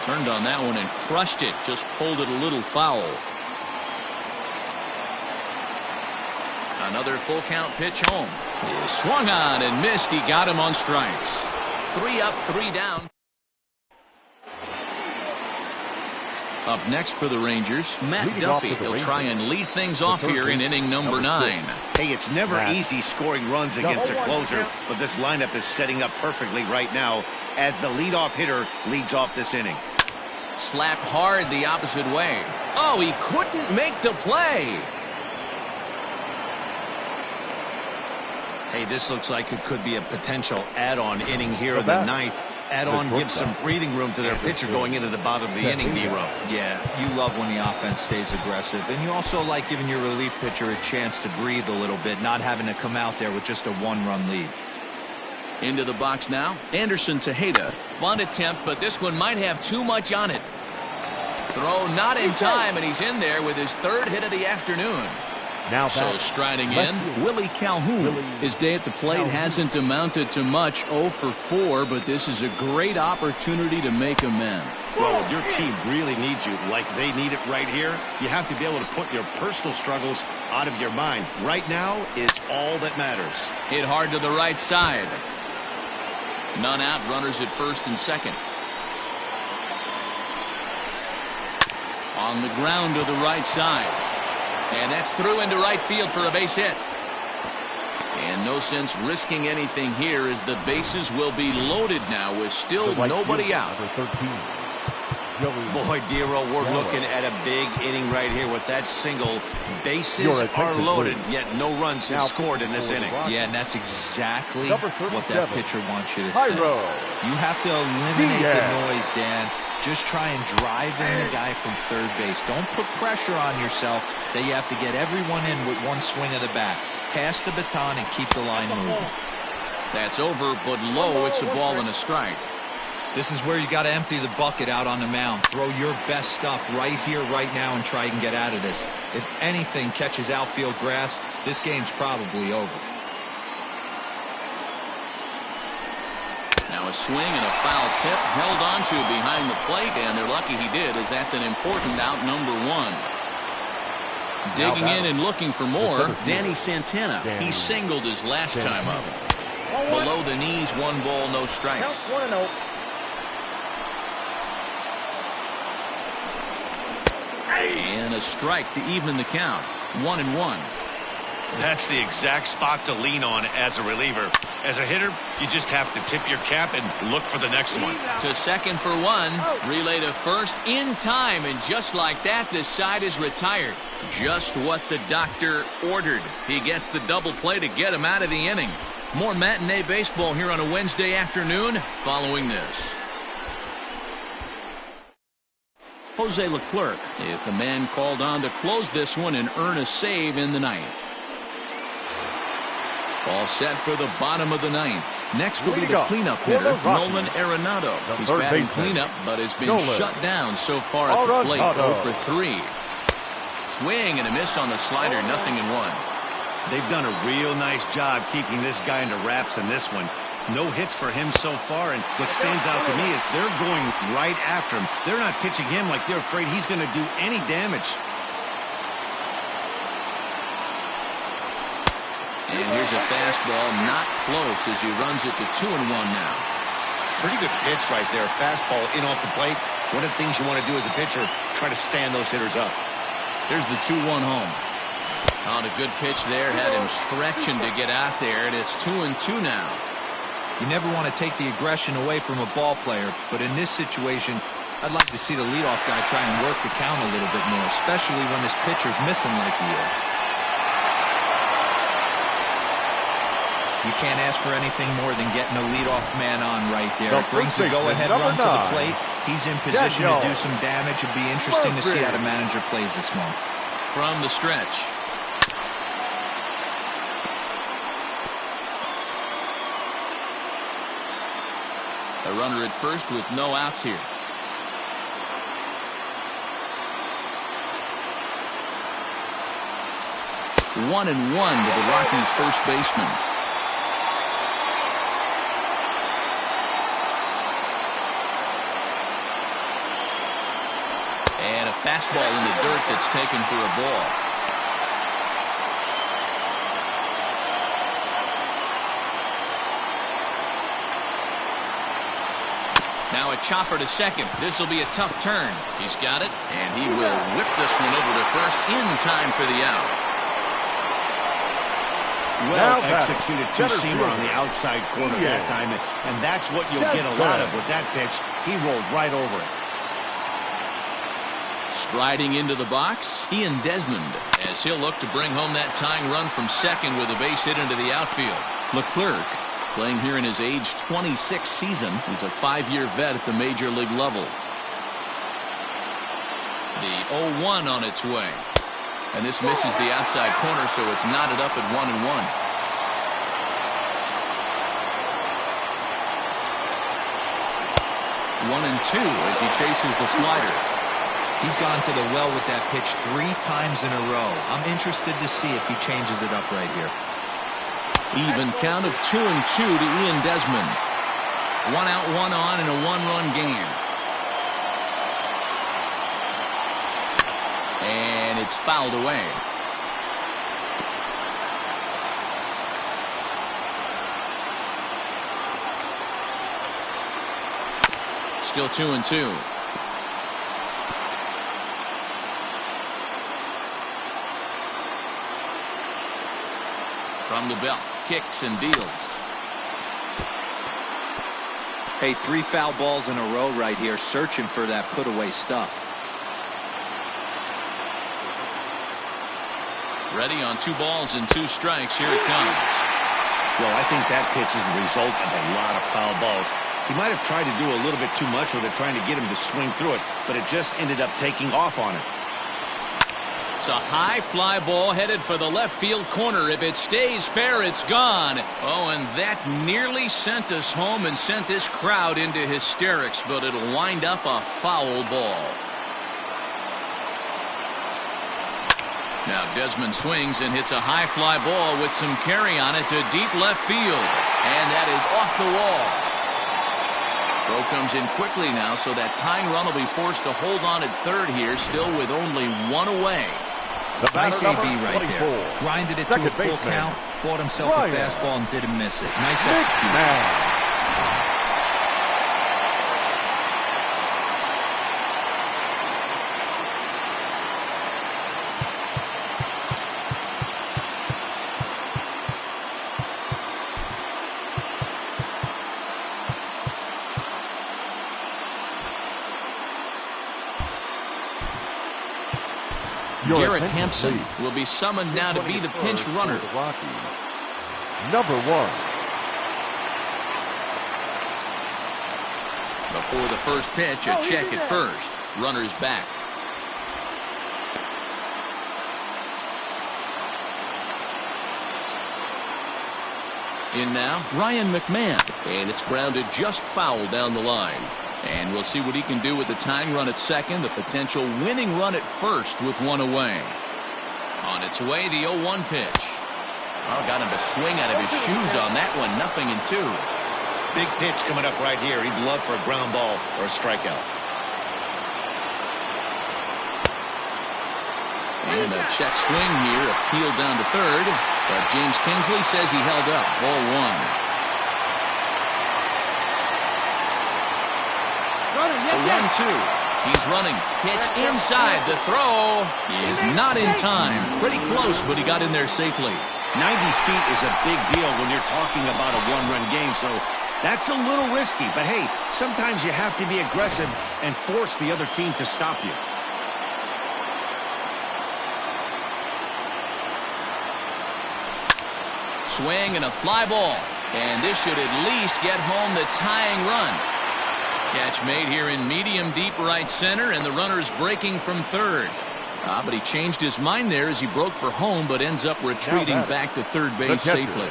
Turned on that one and crushed it. Just pulled it a little foul. Another full count pitch home. He swung on and missed. He got him on strikes. 3 up, 3 down. Up next for the Rangers, Matt Duffy. He'll try and lead things off here in inning number 9. Hey, it's never easy scoring runs against a closer, but this lineup is setting up perfectly right now as the leadoff hitter leads off this inning. Slapped hard the opposite way. Oh, he couldn't make the play. Hey, this looks like it could be a potential add-on inning here in the 9th. Add-on gives some breathing room to their pitcher going into the bottom of the inning, D-Row. Yeah, you love when the offense stays aggressive. And you also like giving your relief pitcher a chance to breathe a little bit, not having to come out there with just a 1-run lead. Into the box now. Anderson Tejeda. Bunt attempt, but this one might have too much on it. Throw not in time, and he's in there with his third hit of the afternoon. Now so striding in, Willie Calhoun. His day at the plate hasn't amounted to much, 0 for 4, but this is a great opportunity to make amends. Well, when your team really needs you, like they need it right here, you have to be able to put your personal struggles out of your mind. Right now is all that matters. Hit hard to the right side. None out, runners at first and second. On the ground to the right side. And that's through into right field for a base hit. And no sense risking anything here as the bases will be loaded now with still nobody out. Boy, Dero, we're looking at a big inning right here with that single. Bases are loaded, yet no runs have scored in this inning. Yeah, and that's exactly what that pitcher wants you to say. You have to eliminate the noise, Dan. Just try and drive in the guy from third base. Don't put pressure on yourself that you have to get everyone in with one swing of the bat. Pass the baton and keep the line moving. That's over, but low. It's a ball and a strike. This is where you got to empty the bucket out on the mound. Throw your best stuff right here, right now, and try and get out of this. If anything catches outfield grass, this game's probably over. Now a swing and a foul tip held onto behind the plate, and they're lucky he did, as that's an important out, number 1. Digging in and looking for more, Danny Santana. He singled his last time up. Below the knees, 1 ball, no strikes. 1-0. And a strike to even the count. 1-1. That's the exact spot to lean on as a reliever. As a hitter, you just have to tip your cap and look for the next one. To second for 1. Relay to first in time, and just like that, this side is retired. Just what the doctor ordered. He gets the double play to get him out of the inning. More matinee baseball here on a Wednesday afternoon following this. Jose Leclerc is the man called on to close this one and earn a save in the ninth. All set for the bottom of the ninth. Next will be the cleanup hitter, Nolan Arenado. He's batting cleanup, but has been shut down so far at the plate. 0 for 3. Swing and a miss on the slider, 0-1. They've done a real nice job keeping this guy under wraps in this one. No hits for him so far, and what stands out to me is they're going right after him. They're not pitching him like they're afraid he's going to do any damage. And here's a fastball, not close, as he runs it to 2-1 now. Pretty good pitch right there. Fastball in off the plate. One of the things you want to do as a pitcher, try to stand those hitters up. Here's the 2-1 home. On a good pitch there, had him stretching to get out there, and it's 2-2 now. You never want to take the aggression away from a ball player, but in this situation, I'd like to see the leadoff guy try and work the count a little bit more, especially when this pitcher's missing like he is. You can't ask for anything more than getting the leadoff man on right there. It brings the go-ahead run to the plate. He's in position to do some damage. It'll be interesting to see how the manager plays this one. From the stretch. A runner at first with no outs here. One and one to the Rockies' first baseman. And a fastball in the dirt that's taken for a ball. Now a chopper to second. This will be a tough turn. He's got it, and he will whip this one over to first in time for the out. Well executed two-seamer on the outside corner that time, and that's what you'll get a lot of with that pitch. He rolled right over it. Striding into the box, Ian Desmond, as he'll look to bring home that tying run from second with a base hit into the outfield. Leclerc, playing here in his age 26 season. He's a 5-year vet at the major league level. The 0-1 on its way. And this misses the outside corner, so it's knotted up at 1-1. One and two as he chases the slider. He's gone to the well with that pitch 3 times in a row. I'm interested to see if he changes it up right here. Even count of 2-2 to Ian Desmond. 1 out, 1 on in a 1-run game. And it's fouled away. Still 2-2. From the belt, kicks and deals. Hey, 3 foul balls in a row right here, searching for that put-away stuff. Ready on 2 balls and 2 strikes. Here it comes. Well, I think that pitch is the result of a lot of foul balls. He might have tried to do a little bit too much with it, trying to get him to swing through it, but it just ended up taking off on him. It's a high fly ball headed for the left field corner. If it stays fair, it's gone. Oh, and that nearly sent us home and sent this crowd into hysterics, but it'll wind up a foul ball. Now Desmond swings and hits a high fly ball with some carry on it to deep left field. And that is off the wall. Throw comes in quickly now, so that tying run will be forced to hold on at third here, still with only 1 away. Nice AB right there. Grinded it to a full count, bought himself a fastball and didn't miss it. Nice execution. Garrett Hampson will be summoned now to be the pinch runner. Number 1. Before the first pitch, a check at first. Runner's back. In now, Ryan McMahon. And it's grounded just foul down the line. And we'll see what he can do with the tying run at second, the potential winning run at first with 1 away. On its way, the 0-1 pitch. Oh, got him to swing out of his shoes on that one. 0-2. Big pitch coming up right here. He'd love for a ground ball or a strikeout. And a check swing here, appealed down to third. But James Kingsley says he held up. Ball 1. The 1-2. He's running. Pitch inside. The throw is not in time. Pretty close, but he got in there safely. 90 feet is a big deal when you're talking about a 1-run game, so that's a little risky. But hey, sometimes you have to be aggressive and force the other team to stop you. Swing and a fly ball. And this should at least get home the tying run. Catch made here in medium deep right center, and the runner's breaking from third. But he changed his mind there as he broke for home, but ends up retreating back to third base safely.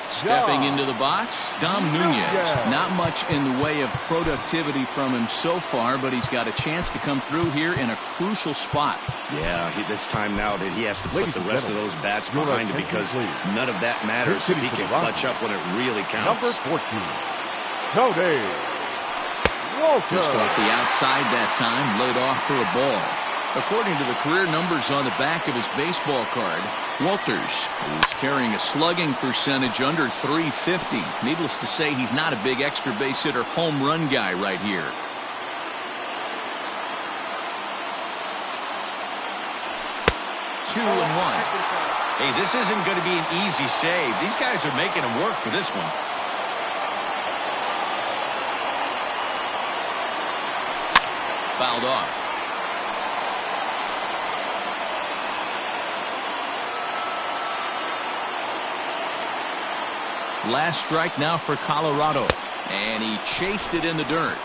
Stepping into the box, Dom Nunez. Not much in the way of productivity from him so far, but he's got a chance to come through here in a crucial spot. Yeah, it's time now that he has to put the rest of those bats behind him, because none of that matters if he can clutch up when it really counts. Number 14. Cody Walker. Just off the outside that time, laid off for a ball. According to the career numbers on the back of his baseball card, Walters is carrying a slugging percentage under .350. Needless to say, he's not a big extra base hitter home run guy right here. Two and one. Hey, this isn't going to be an easy save. These guys are making him work for this one. Fouled off. Last strike now for Colorado. And he chased it in the dirt.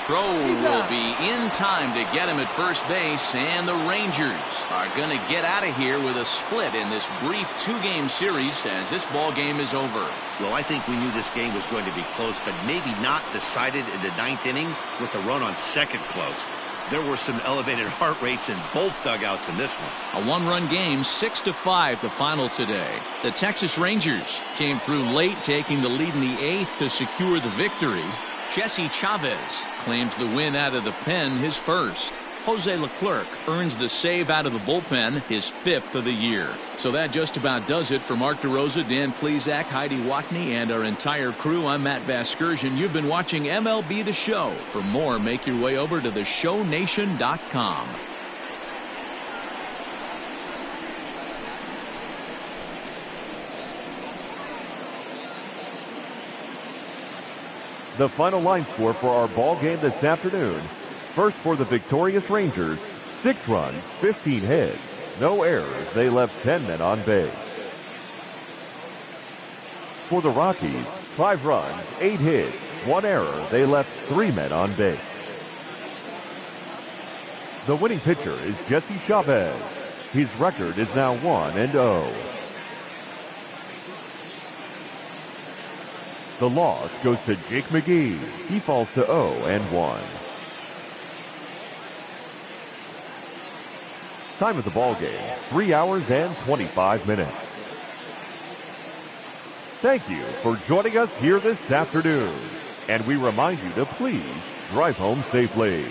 Throw will be in time to get him at first base, and the Rangers are going to get out of here with a split in this brief two-game series as this ball game is over. Well, I think we knew this game was going to be close, but maybe not decided in the ninth inning with the run on second close. There were some elevated heart rates in both dugouts in this one. A one-run game, 6-5 the final today. The Texas Rangers came through late, taking the lead in the 8th to secure the victory. Jesse Chavez claims the win out of the pen, his first. Jose Leclerc earns the save out of the bullpen, his 5th of the year. So that just about does it for Mark DeRosa, Dan Plesac, Heidi Watney, and our entire crew. I'm Matt Vasgersian. You've been watching MLB The Show. For more, make your way over to theshownation.com. The final line score for our ball game this afternoon. First for the victorious Rangers, 6 runs, 15 hits, no errors. They left 10 men on base. For the Rockies, 5 runs, 8 hits, 1 error. They left 3 men on base. The winning pitcher is Jesse Chavez. His record is now 1-0. The loss goes to Jake McGee. He falls to 0-1. Time of the ball game, 3 hours and 25 minutes. Thank you for joining us here this afternoon. And we remind you to please drive home safely.